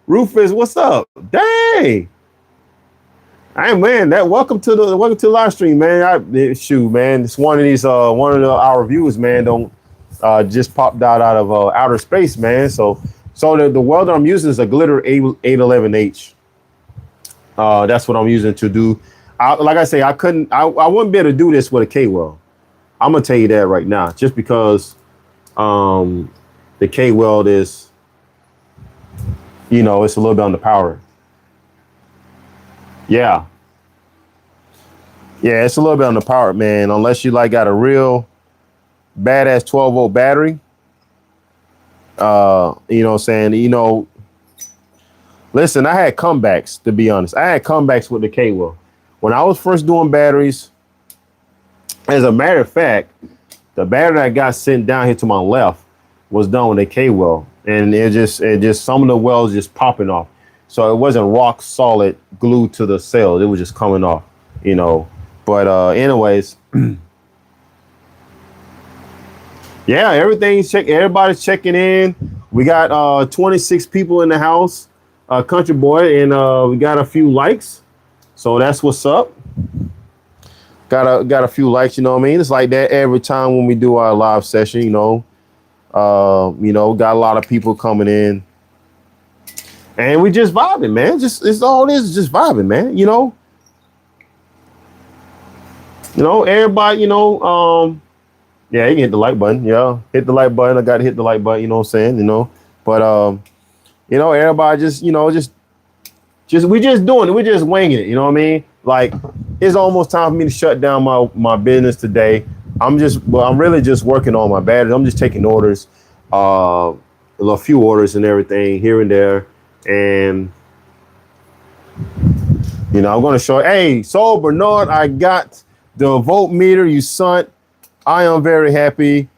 Rufus, what's up? Dang. Hey man, welcome to the live stream, man. Shoot, man. It's one of these one of our viewers, man, don't just popped out of outer space, man. So the welder I'm using is a glitter 811H. That's what I'm using to do. Like I say, I wouldn't be able to do this with a K-weld. I'm gonna tell you that right now, just because the K-weld is, you know, it's a little bit underpowered. Yeah. Yeah, it's a little bit underpowered, man. Unless you like got a real badass 12-volt battery. You know what I'm saying? You know, listen, I had comebacks, to be honest. I had comebacks with the K-Well. When I was first doing batteries, as a matter of fact, the battery that got sent down here to my left was done with a K-Well. And it just some of the wells just popping off. So it wasn't rock solid glued to the cell. It was just coming off, you know. But anyways, yeah, everything's check. Everybody's checking in. We got 26 people in the house, country boy, and we got a few likes. So that's what's up. Got a few likes, you know what I mean? It's like that every time when we do our live session, you know. Got a lot of people coming in. And we just vibing, man. It's all it is just vibing, man, you know. You know, everybody, you know, yeah, you can hit the like button. Yeah, hit the like button. I got to hit the like button, you know what I'm saying, you know. But, you know, everybody just, you know, we just doing it. We're just winging it, you know what I mean? Like, it's almost time for me to shut down my business today. I'm really just working on my batteries. I'm just taking orders, a few orders and everything here and there. And, you know, I'm going to show, hey, so Bernard, I got the Voltmeter, you son. I am very happy.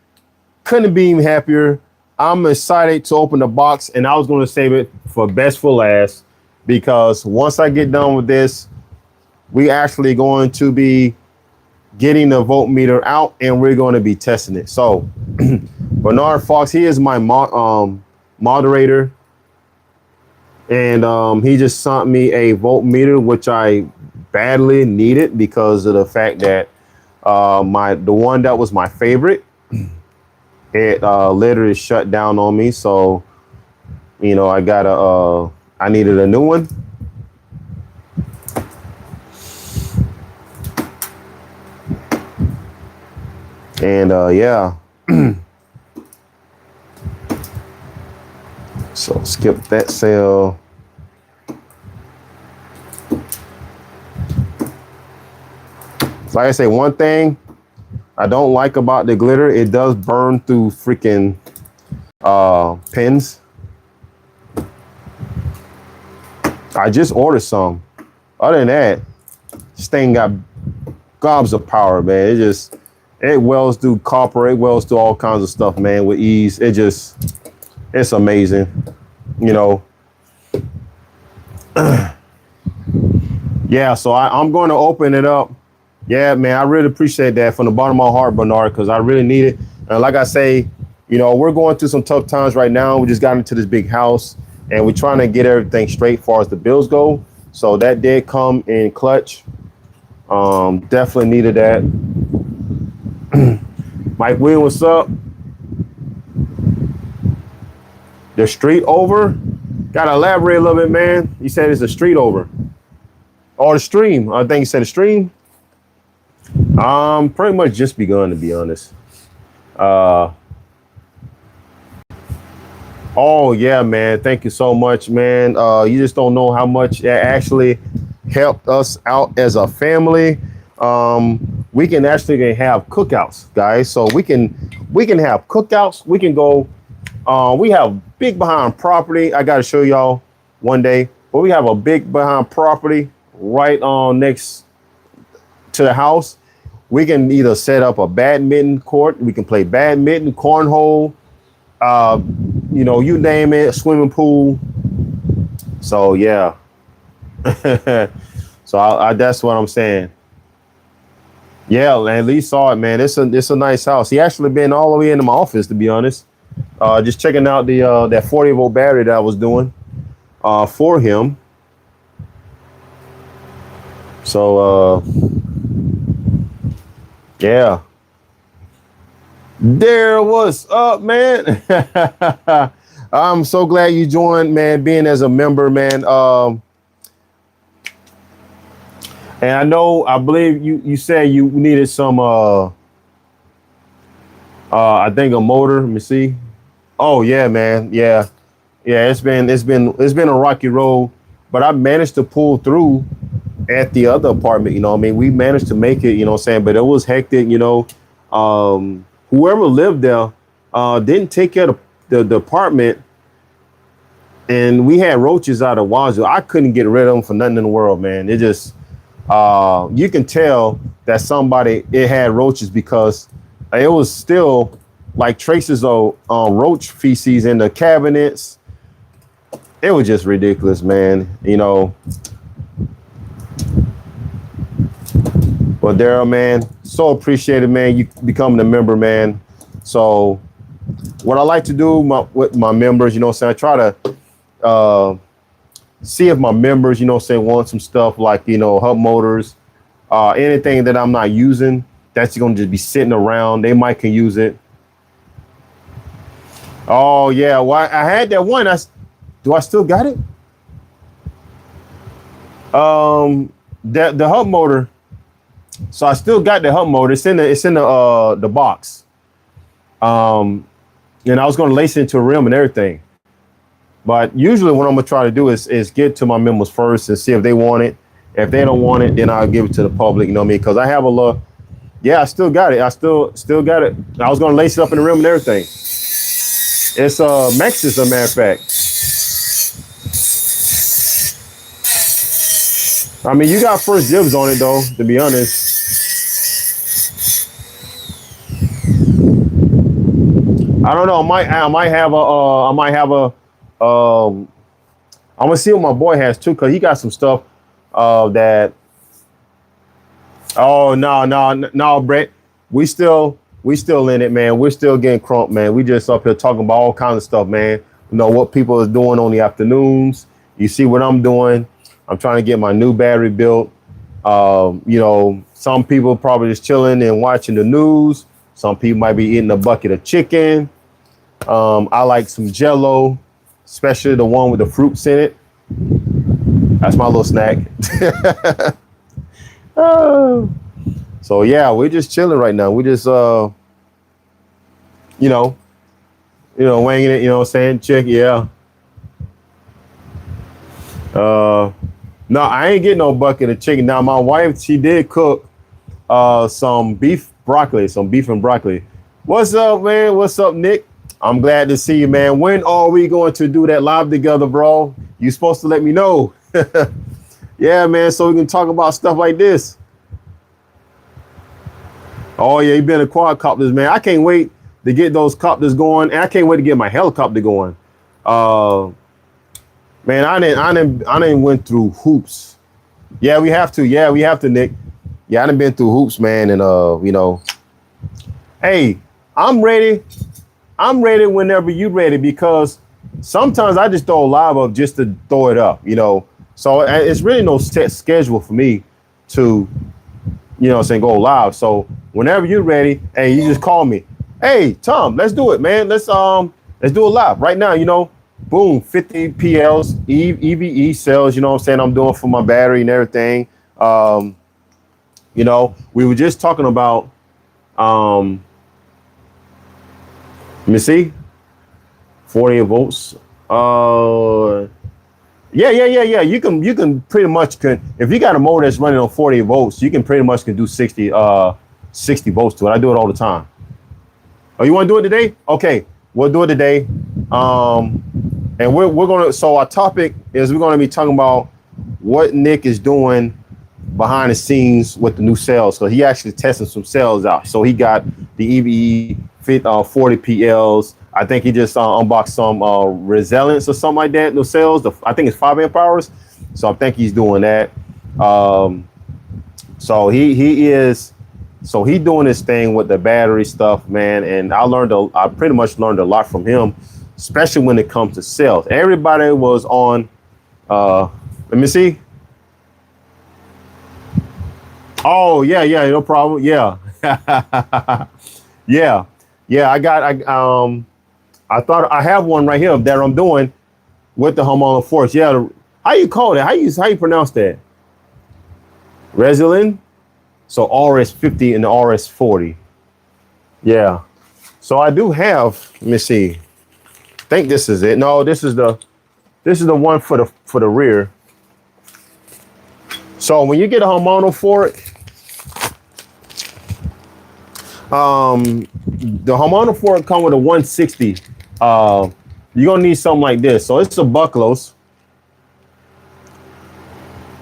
Couldn't be even happier. I'm excited to open the box, and I was going to save it for best for last, because once I get done with this, we actually going to be getting the Voltmeter out, and we're going to be testing it. So Bernard Fox, he is my moderator, and he just sent me a Voltmeter, which I badly needed because of the fact that the one that was my favorite, it literally shut down on me. So, you know, I needed a new one. And yeah. So skip that cell. Like I say, one thing I don't like about the glitter, it does burn through freaking pins. I just ordered some. Other than that, this thing got gobs of power, man. It welds through copper, it welds through all kinds of stuff, man, with ease. It's amazing, you know. Yeah, so I'm going to open it up. Yeah, man, I really appreciate that from the bottom of my heart, Bernard, because I really need it. And like I say, you know, we're going through some tough times right now. We just got into this big house, and we're trying to get everything straight as far as the bills go. So that did come in clutch. Definitely needed that. Mike Will, what's up? The street over? Gotta elaborate a little bit, man. You said it's a street over. Or the stream. I think you said the stream. Pretty much just begun, to be honest. Oh yeah, man. Thank you so much, man. You just don't know how much it actually helped us out as a family. We can actually have cookouts, guys. So we can have cookouts. We can go. We have big behind property. I got to show y'all one day. But we have a big behind property right on next to the house. We can either set up a badminton court. We can play badminton, cornhole, you know, you name it, a swimming pool. So yeah. So that's what I'm saying. Yeah, man, Lee saw it, man. It's a nice house. He actually been all the way into my office, to be honest. Just checking out the that 40-volt battery that I was doing for him. So yeah. There, what's up, man? I'm so glad you joined, man, being as a member, man. And I believe you said you needed some I think a motor. Let me see. Oh yeah, man. Yeah. It's been a rocky road, but I managed to pull through at the other apartment, you know what I mean? We managed to make it, you know what I'm saying? But it was hectic, you know. whoever lived there didn't take care of the apartment, and we had roaches out of wazoo. I couldn't get rid of them for nothing in the world, man. It just you can tell that it had roaches because it was still like traces of roach feces in the cabinets. It was just ridiculous, man. You know. But Daryl, man, so appreciated, man. You becoming a member, man. So what I like to do with my members, you know what I'm saying, I try to see if my members, you know what I'm saying, want some stuff like, you know, hub motors, anything that I'm not using that's going to just be sitting around. They might can use it. Oh, yeah. Well, I had that one. Do I still got it? The hub motor. So I still got the hub motor. It's in the box. And I was going to lace it into a rim and everything. But usually what I'm going to try to do is get to my members first and see if they want it. If they don't want it, then I'll give it to the public, you know what I mean? Because I have a look. Yeah, I still got it. I still got it. I was going to lace it up in the rim and everything. It's Mex, as a matter of fact. I mean, you got first dibs on it, though, to be honest. I don't know. I might have a I'm gonna see what my boy has too, cause he got some stuff that. Oh no, Brett. We still in it, man. We're still getting crumped, man. We just up here talking about all kinds of stuff, man. You know what people are doing on the afternoons. You see what I'm doing. I'm trying to get my new battery built. You know, some people probably just chilling and watching the news. Some people might be eating a bucket of chicken. I like some Jello, especially the one with the fruits in it. That's my little snack. So yeah, we're just chilling right now. We just you know, winging it, you know what I'm saying? Chick, yeah. No, I ain't getting no bucket of chicken. Now, my wife, she did cook some beef and broccoli. What's up, man? What's up, Nick? I'm glad to see you, man. When are we going to do that live together, bro? You supposed to let me know. Yeah, man, so we can talk about stuff like this. Oh, yeah, you been a quadcopters, man. I can't wait to get those copters going, and I can't wait to get my helicopter going. Man, I didn't went through hoops. Yeah, we have to. Yeah, we have to, Nick. Yeah, I done been through hoops, man, and you know. Hey, I'm ready. I'm ready whenever you're ready, because sometimes I just throw a live up just to throw it up, you know. So it's really no set schedule for me to, you know, saying go live. So whenever you're ready, hey, you just call me. Hey, Tom, let's do it, man. Let's do it live right now, you know. Boom, 50 PLs, EVE cells, you know what I'm saying, I'm doing for my battery and everything. You know, we were just talking about, let me see, 48 volts. Yeah. You can pretty much if you got a motor that's running on 48 volts, you can pretty much do 60 volts to it. I do it all the time. Oh, you want to do it today? Okay, we'll do it today. And we're gonna. So our topic is we're gonna be talking about what Nick is doing behind the scenes with the new cells. So he actually tested some cells out. So he got the EVE 40 PLs. I think he just unboxed some resilience or something like that. No cells. I think it's 5 amp hours. So I think he's doing that. So he doing this thing with the battery stuff, man. And I pretty much learned a lot from him, especially when it comes to cells. Everybody was on. Let me see. Oh yeah, no problem. Yeah, yeah. I thought I have one right here that I'm doing with the hormonal force. Yeah, how you call it? How you pronounce that? Resilin. So RS50 and the RS40. Yeah. So I do have. Let me see. I think this is it. No, this is the one for the rear. So when you get a hormonal for it, The hormonal fork come with a 160. You're gonna need something like this. So it's a bucklos.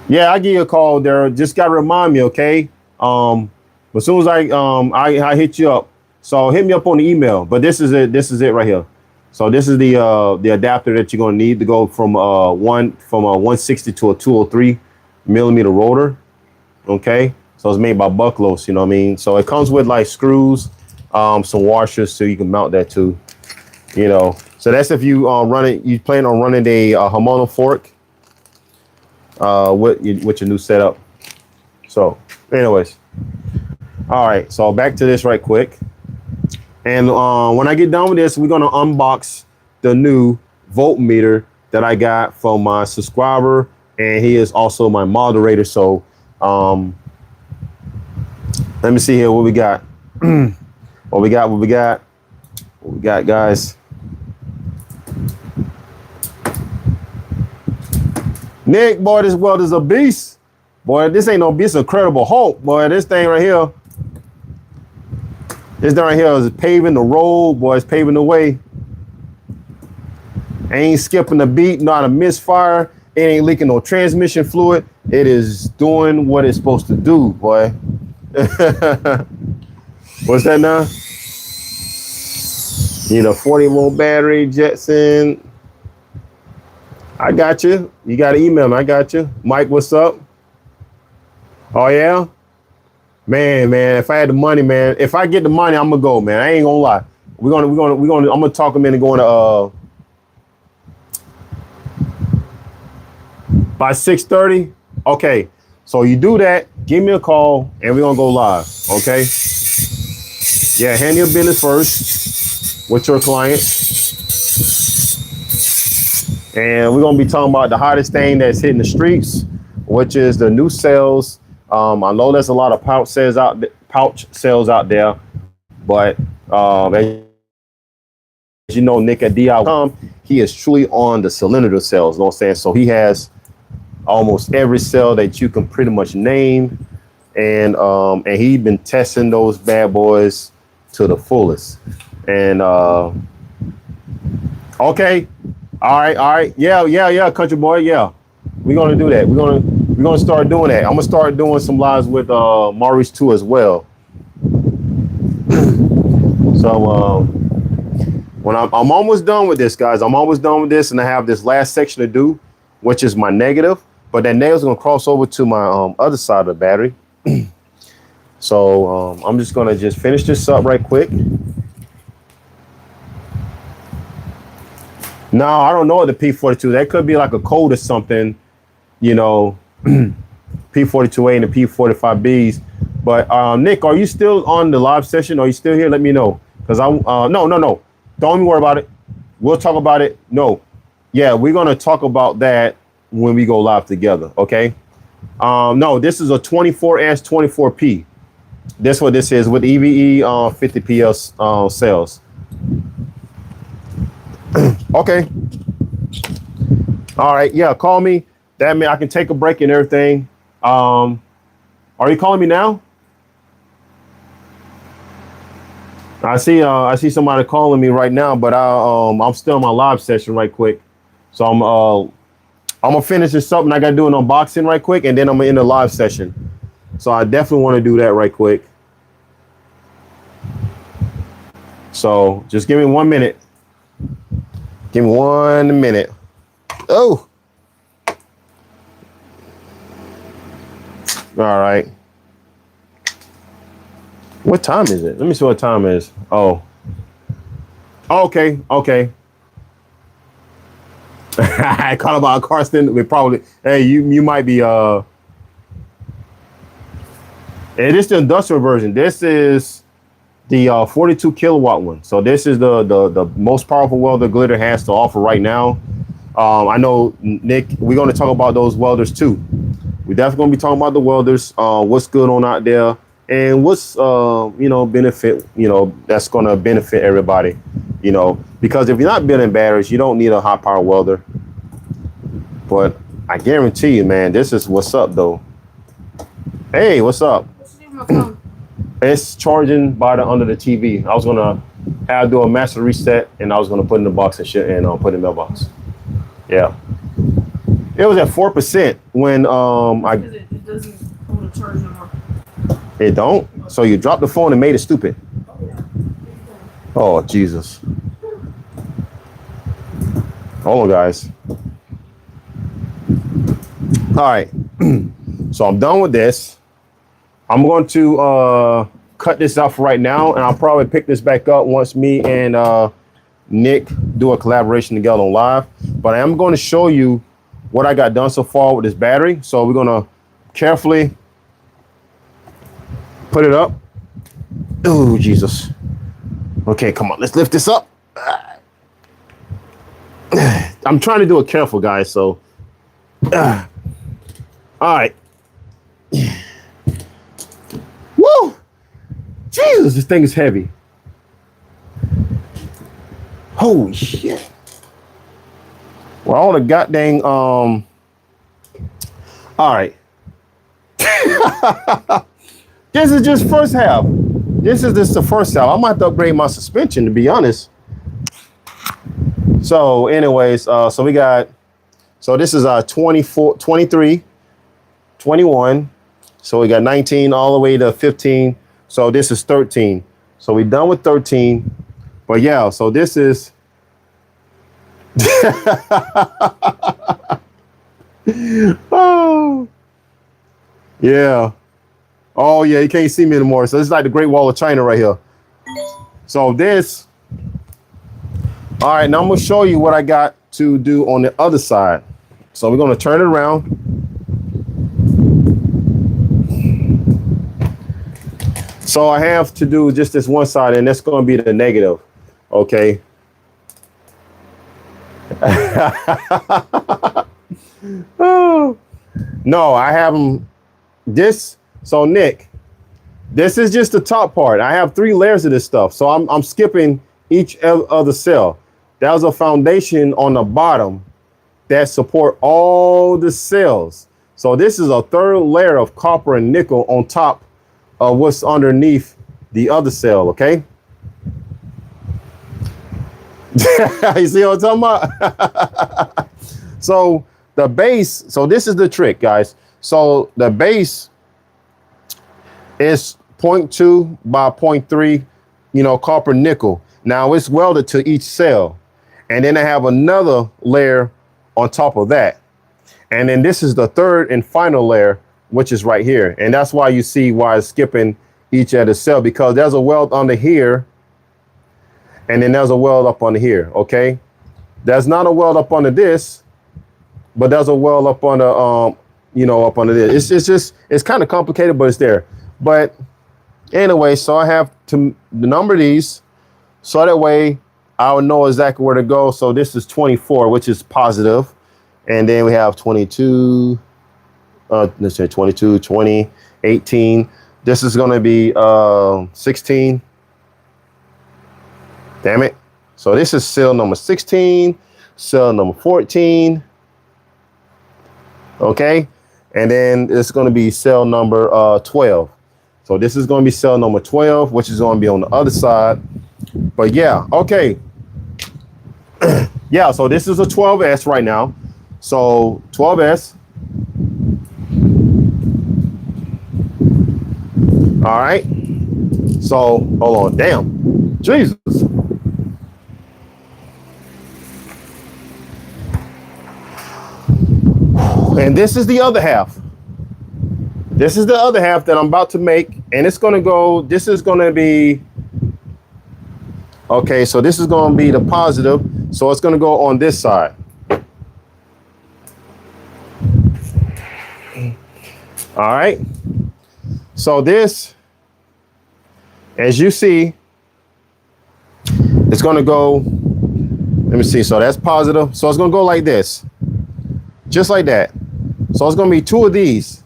Yeah, I give you a call there. Just gotta remind me, okay? As soon as I hit you up. So hit me up on the email. But this is it. This is it right here. So this is the adapter that you're gonna need to go from a 160 to a 203 millimeter rotor. Okay. So it's made by Bucklos, you know what I mean? So it comes with like screws, some washers so you can mount that too. You know. So that's if you you plan on running a hormonal fork with your new setup. So anyways. All right, so back to this right quick. And when I get done with this, we're gonna unbox the new voltmeter that I got from my subscriber, and he is also my moderator. So let me see here what we got. what we got, guys. Nick, boy, this welder's a beast. Boy, this ain't no beast, Incredible Hulk. Boy, this thing right here. This thing right here is paving the road, boy. It's paving the way. Ain't skipping the beat, not a misfire. It ain't leaking no transmission fluid. It is doing what it's supposed to do, boy. What's that now? Need a 40-volt battery, Jetson. I got you. You got to email me. I got you. Mike, what's up? Oh, yeah? Man, if I had the money, man, if I get the money, I'm gonna go, man. I ain't gonna lie. I'm gonna talk him into going to by 6:30. Okay. So you do that, give me a call, and we're gonna go live. Okay. Yeah, handle your business first with your client. And we're gonna be talking about the hottest thing that's hitting the streets, which is the new sales. I know there's a lot of pouch sales out there, but as you know, Nick at DI.com, he is truly on the cylinder cells. You know what I'm saying? So he has almost every cell that you can pretty much name, and he's been testing those bad boys to the fullest. And okay, all right, yeah, country boy, yeah, we're gonna do that. We're gonna start doing that. I'm gonna start doing some lives with Maurice too as well. So when I'm almost done with this, guys, I'm almost done with this, and I have this last section to do, which is my negative. But that nail's gonna cross over to my other side of the battery. So I'm just gonna finish this up right quick. No, I don't know what the P42. That could be like a code or something, you know, P42A and the P45Bs. But Nick, are you still on the live session? Are you still here? Let me know. Because no. Don't even worry about it. We'll talk about it. No. Yeah, we're gonna talk about that when we go live together. Okay. No, this is a 24S 24P. That's what this is with EVE 50 PS cells. Okay. All right. Yeah. Call me. That means I can take a break and everything. Are you calling me now? I see somebody calling me right now, but I'm still in my live session right quick. So I'm gonna finish this up, and I gotta do an unboxing right quick, and then I'm in the live session. So I definitely want to do that right quick. So just give me 1 minute. Give me 1 minute. Oh. All right. What time is it? Let me see what time it is. Oh. Okay. I caught about Karsten. We probably, hey, you might be it is the industrial version. This is the 42 kilowatt one. So this is the most powerful welder Glitter has to offer right now. I know, Nick, we're going to talk about those welders too. We're definitely going to be talking about the welders, what's good on out there, and what's benefit, that's going to benefit everybody, because if you're not building batteries, you don't need a high power welder. But I guarantee you, man, this is what's up though. Hey, what's up? What's your name on my phone? It's charging by the under the TV. I was gonna have do a master reset, and I was gonna put in the box and shit, and put in the mailbox. Yeah, it was at 4% when It doesn't hold a charge no more. It don't. So you dropped the phone and made it stupid. Oh Jesus! Hold on, guys. All right. So I'm done with this. I'm going to cut this out for right now, and I'll probably pick this back up once me and Nick do a collaboration together on live. But I am going to show you what I got done so far with this battery. So we're going to carefully put it up. Oh, Jesus. Okay, come on. Let's lift this up. I'm trying to do it careful, guys. So, all right. Woo! Jesus, this thing is heavy. Holy shit. Well, all the goddamn, all right. This is just first half. This is just the first half. I might have to upgrade my suspension, to be honest. So anyways, so we got, so this is 24, 23, 21. So we got 19 all the way to 15. So this is 13. So we done with 13. But yeah, so this is oh yeah. Oh yeah, you can't see me anymore. So this is like the Great Wall of China right here. So this, all right, now I'm gonna show you what I got to do on the other side. So we're gonna turn it around. So I have to do just this one side, and that's gonna be the negative, okay? Oh, no, I have them this. So Nick, this is just the top part. I have 3 layers of this stuff. So I'm skipping each other cell. There's a foundation on the bottom that support all the cells. So this is a 3rd layer of copper and nickel on top of what's underneath the other cell, okay? You see what I'm talking about? So the base, so this is the trick, guys. So the base is 0.2 by 0.3, you know, copper nickel. Now it's welded to each cell. And then I have another layer on top of that. And then this is the 3rd and final layer, which is right here. And that's why you see why it's skipping each other cell, because there's a weld under here. And then there's a weld up under here, okay? There's not a weld up under this, but there's a weld up under, you know, up under this. It's just, it's kind of complicated, but it's there. But anyway, so I have to number these so that way I would know exactly where to go. So this is 24, which is positive. And then we have 22, let's say 22, 20, 18. This is going to be 16. Damn it. So this is cell number 16, cell number 14. Okay. And then it's going to be cell number 12. So this is going to be cell number 12, which is going to be on the other side. But yeah, okay. Yeah, so this is a 12S right now. So 12S. All right. So hold on. Damn. Jesus. And this is the other half. This is the other half that I'm about to make. And it's going to go, this is going to be, okay, so this is going to be the positive. So it's going to go on this side. All right. So this, as you see, it's going to go, let me see. So that's positive. So it's going to go like this, just like that. So it's going to be 2 of these.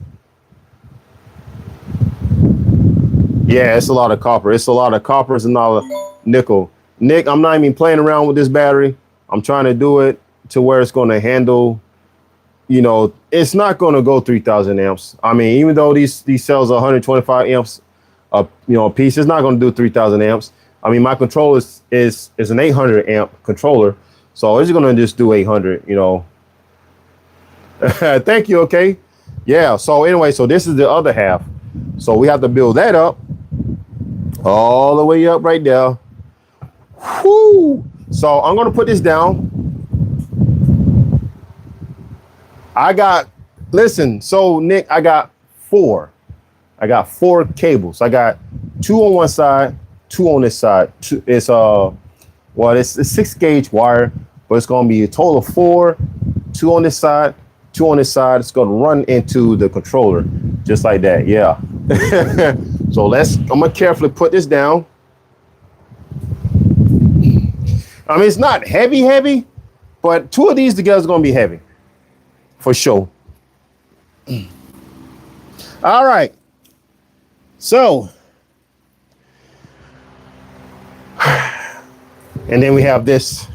Yeah, it's a lot of copper. It's a lot of copper. It's a lot of nickel. Nick, I'm not even playing around with this battery. I'm trying to do it to where it's going to handle, you know, it's not going to go 3,000 amps. I mean, even though these cells are 125 amps, a piece. It's not going to do 3,000 amps. I mean, my controller is an 800 amp controller, so it's going to just do 800. Thank you. Okay. Yeah. So anyway, so this is the other half. So we have to build that up all the way up right there. Whoo! So I'm going to put this down. So Nick, I got four cables. I got two on one side, two on this side. It's a 6-gauge wire, but it's going to be a total of 4, 2 on this side, 2 on this side. It's going to run into the controller just like that. Yeah. So I'm going to carefully put this down. I mean, it's not heavy, but 2 of these together is going to be heavy for sure. All right. So, and then we have this.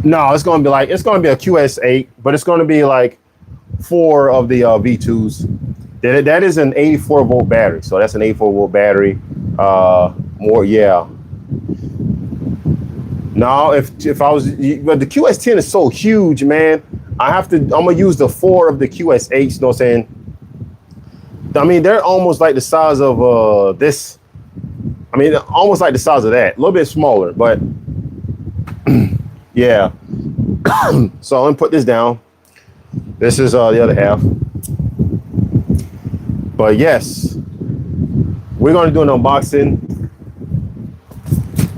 No, it's going to be a QS8, but it's going to be like 4 of the V2s. That is an 84 volt battery. So that's an 84 volt battery. Yeah. No, if I was, but the QS10 is so huge, man. I'm gonna use the 4 of the QS8s. You know what I'm saying? I mean, they're almost like the size of this. I mean, almost like the size of that. A little bit smaller, but yeah. So I'm gonna put this down. This is the other half. But yes, we're gonna do an unboxing.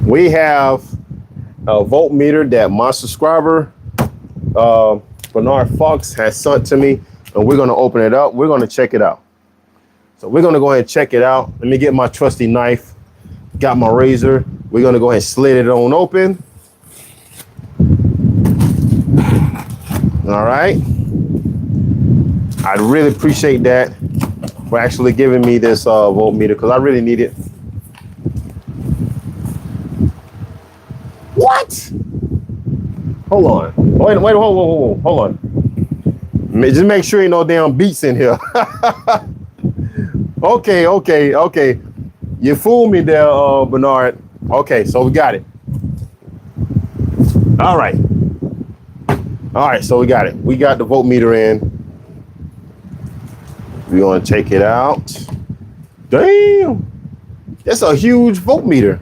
We have a voltmeter that my subscriber Bernard Fox has sent to me, and we're going to open it up. We're going to check it out. So we're going to go ahead and check it out. Let me get my trusty knife. Got my razor. We're going to go ahead and slit it on open. All right. I really appreciate that for actually giving me this voltmeter, because I really need it. What? Hold on. Wait, hold on. Just make sure ain't no damn beats in here. Okay. You fooled me there, Bernard. Okay, so we got it. All right, so we got it. We got the voltmeter in. We're gonna take it out. Damn, that's a huge voltmeter.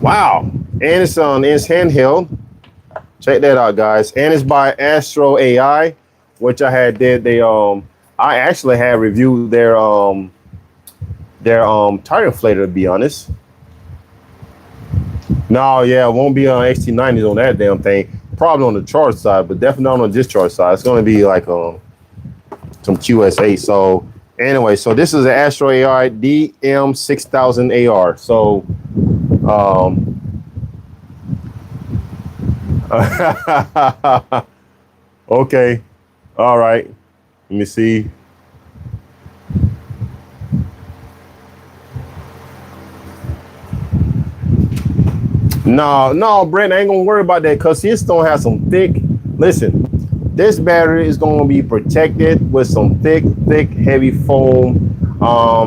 Wow. And it's handheld. Check that out, guys. And it's by Astro AI, which I had I actually had reviewed their tire inflator, to be honest. No, yeah, it won't be on XT90s on that damn thing. Probably on the charge side, but definitely not on the discharge side. It's going to be like some QS8. So anyway, so this is an Astro AI DM6000 AR. So okay, all right, let me see. No, Brent, I ain't gonna worry about that, because this don't have some thick. Listen, this battery is gonna be protected with some thick, heavy foam.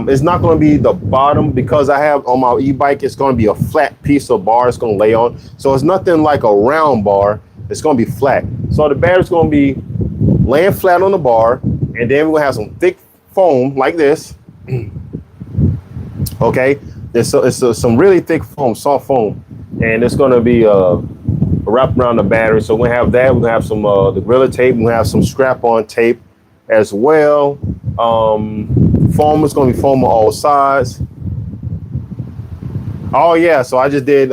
It's not going to be the bottom, because I have on my e-bike, it's going to be a flat piece of bar it's going to lay on. So it's nothing like a round bar. It's going to be flat. So the battery's going to be laying flat on the bar, and then we're going to have some thick foam like this. Okay, it's some really thick foam, soft foam, and it's going to be wrapped around the battery. So we're going to have that. We're going to have some the Gorilla tape. We're going to have some strap-on tape as well. Foam is going to be foam on all sides. Oh yeah, so I just did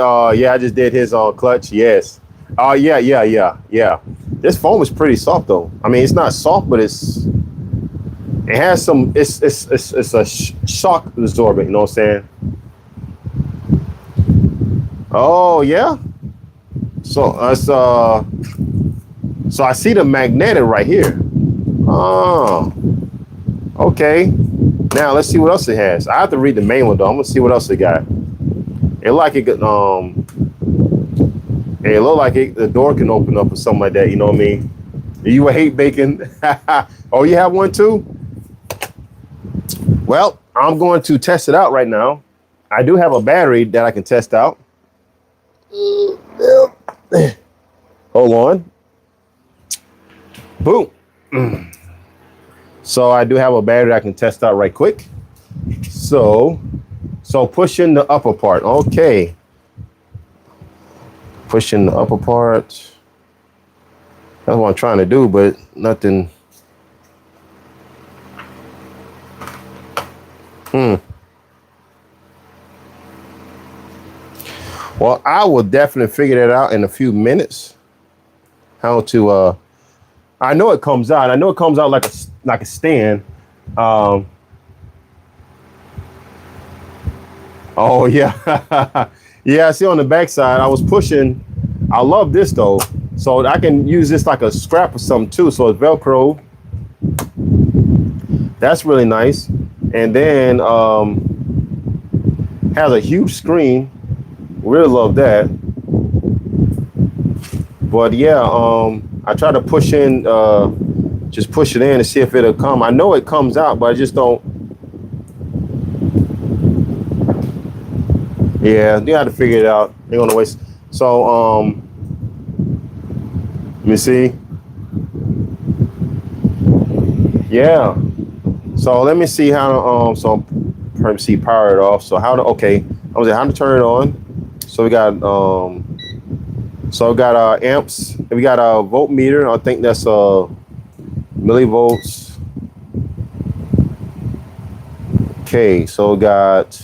his clutch. Yes. Oh yeah. This foam is pretty soft though. I mean, it's not soft, but it has some. It's a shock absorbent. You know what I'm saying? Oh yeah. So so I see the magnetic right here. Oh, okay. Now let's see what else it has. I have to read the main one though. I'm gonna see what else it got. It looked like the door can open up or something like that. You know what I mean? You would hate bacon. Oh, you have one too? Well, I'm going to test it out right now. I do have a battery that I can test out. Hold on. Boom. So I do have a battery I can test out right quick. So pushing the upper part. Okay. Pushing the upper part. That's what I'm trying to do, but nothing. Well, I will definitely figure that out in a few minutes. How to I know it comes out. I know it comes out like a stand. Oh yeah. Yeah, see on the backside, I was pushing. I love this though. So I can use this like a scrap or something too. So it's Velcro. That's really nice. And then has a huge screen. Really love that. But yeah, I try to push in, just push it in and see if it'll come. I know it comes out, but I just don't. Yeah, you have to figure it out. They're gonna waste. So let me see. Yeah. So let me see how to so let me see power it off. So how to I was how to turn it on. So we got amps. We got a voltmeter. I think that's millivolts. Okay, so we got.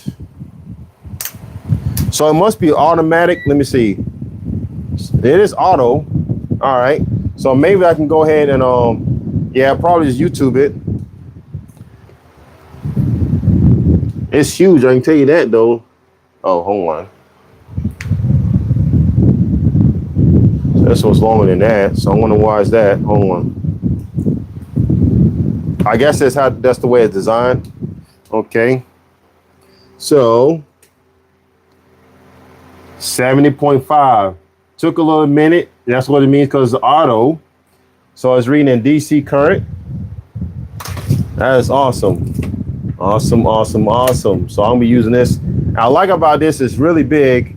So it must be automatic. Let me see. It is auto. All right. So maybe I can go ahead and yeah, probably just YouTube it. It's huge. I can tell you that though. Oh, hold on. This one's longer than that, so I wonder why is that. Hold on. I guess that's the way it's designed. Okay. So 70.5. Took a little minute. That's what it means because it's auto. So it's reading in DC current. That is awesome. Awesome, awesome, awesome. So I'm gonna be using this. I like about this, it's really big.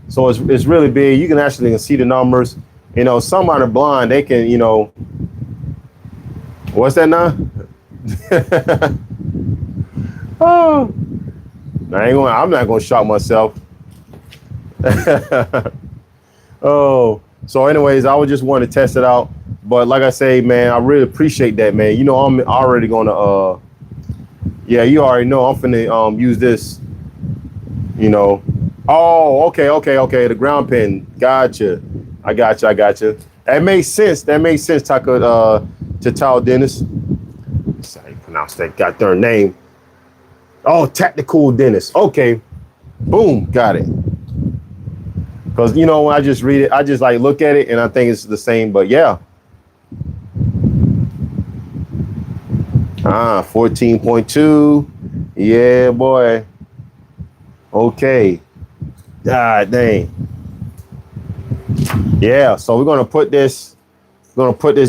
So it's really big. You can actually see the numbers. You know, some are blind. They can, you know, what's that now? Oh, I'm not gonna shock myself. Oh, so anyways, I would just want to test it out. But like I say, man, I really appreciate that, man. You know, I'm already gonna yeah, you already know I'm finna use this, you know. Oh, okay. The ground pin. Gotcha. I gotcha. That makes sense. Taco Tatal Dennis. That's how you pronounce that goddamn name. Oh, Tactical Dennis. Okay. Boom. Got it. Because you know when I just read it, I just like look at it and I think it's the same, but yeah. 14.2. Yeah, boy. Okay. God dang. Yeah, so we're gonna put this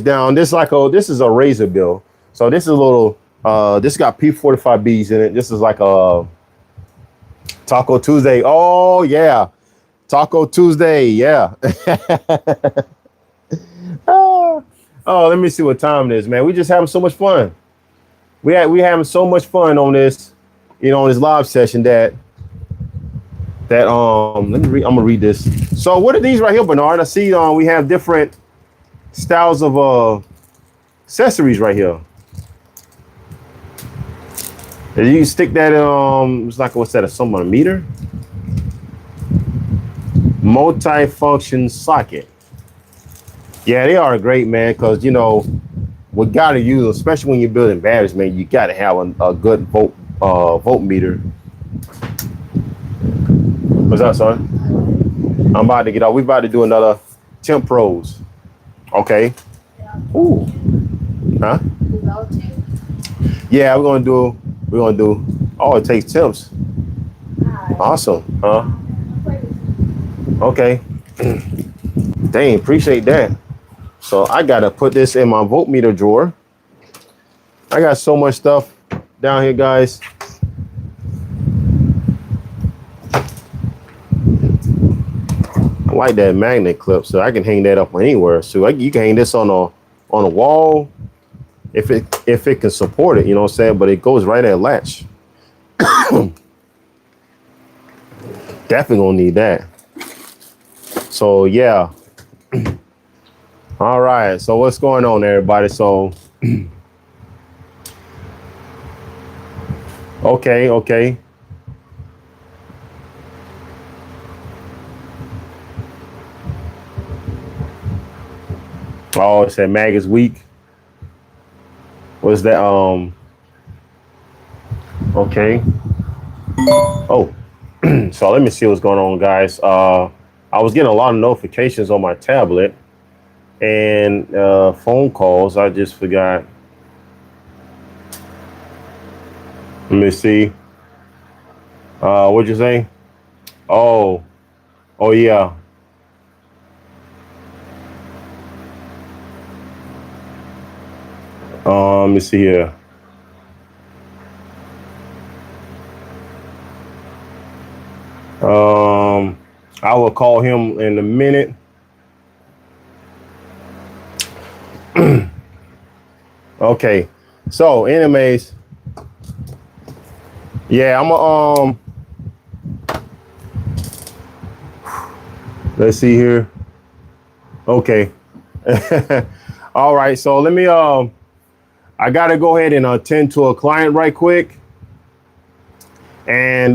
down. This is a razor bill. So this is a little this got P45Bs in it. This is like a Taco Tuesday. Oh yeah. Taco Tuesday, yeah. Oh, let me see what time it is, man. We just having so much fun. We having so much fun on this, you know, on this live session that I'm gonna read this. So what are these right here, Bernard? I see we have different styles of accessories right here. And you can stick that it's like what's that, a meter? Multi-function socket. Yeah, they are great, man, because you know we gotta use them, especially when you're building batteries, man. You gotta have a good voltmeter. What's up, son? I'm about to get off. We're about to do another temp pros. Okay. Ooh. Huh? Yeah, we're gonna do. Oh, it takes temps. Awesome. Huh? Okay. Dang, appreciate that. So I gotta put this in my voltmeter drawer. I got so much stuff down here, guys. I like that magnet clip, so I can hang that up anywhere. So you can hang this on a wall if it can support it. You know what I'm saying? But it goes right at latch. Definitely gonna need that. So yeah. All right. So what's going on, everybody? So okay. Oh, it said mag is weak. What's that? Okay. Oh, so let me see what's going on, guys. I was getting a lot of notifications on my tablet and phone calls. I just forgot. Let me see. What'd you say? Oh yeah. Let me see here. I will call him in a minute. Okay. So, anyways, yeah, I'm let's see here. Okay. All right. So let me I gotta go ahead and attend to a client right quick. And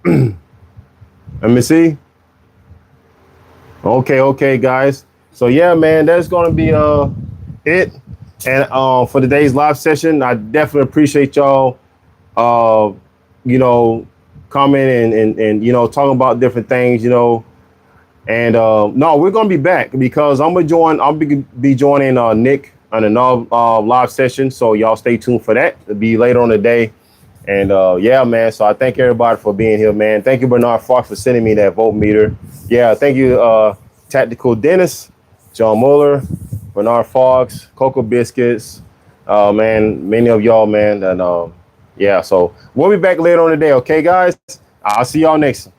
let me see. Okay, guys. So yeah, man, that's gonna be it. And for today's live session, I definitely appreciate y'all you know, commenting and you know, talking about different things, you know. And no, we're gonna be back because I'll be joining Nick on another live session. So y'all stay tuned for that. It'll be later on the day. And yeah, man. So I thank everybody for being here, man. Thank you, Bernard Fox, for sending me that voltmeter. Yeah, thank you, Tactical Dennis, John Muller, Bernard Fox, Cocoa Biscuits, man, many of y'all, man. And yeah, so we'll be back later on today. Okay, guys. I'll see y'all next.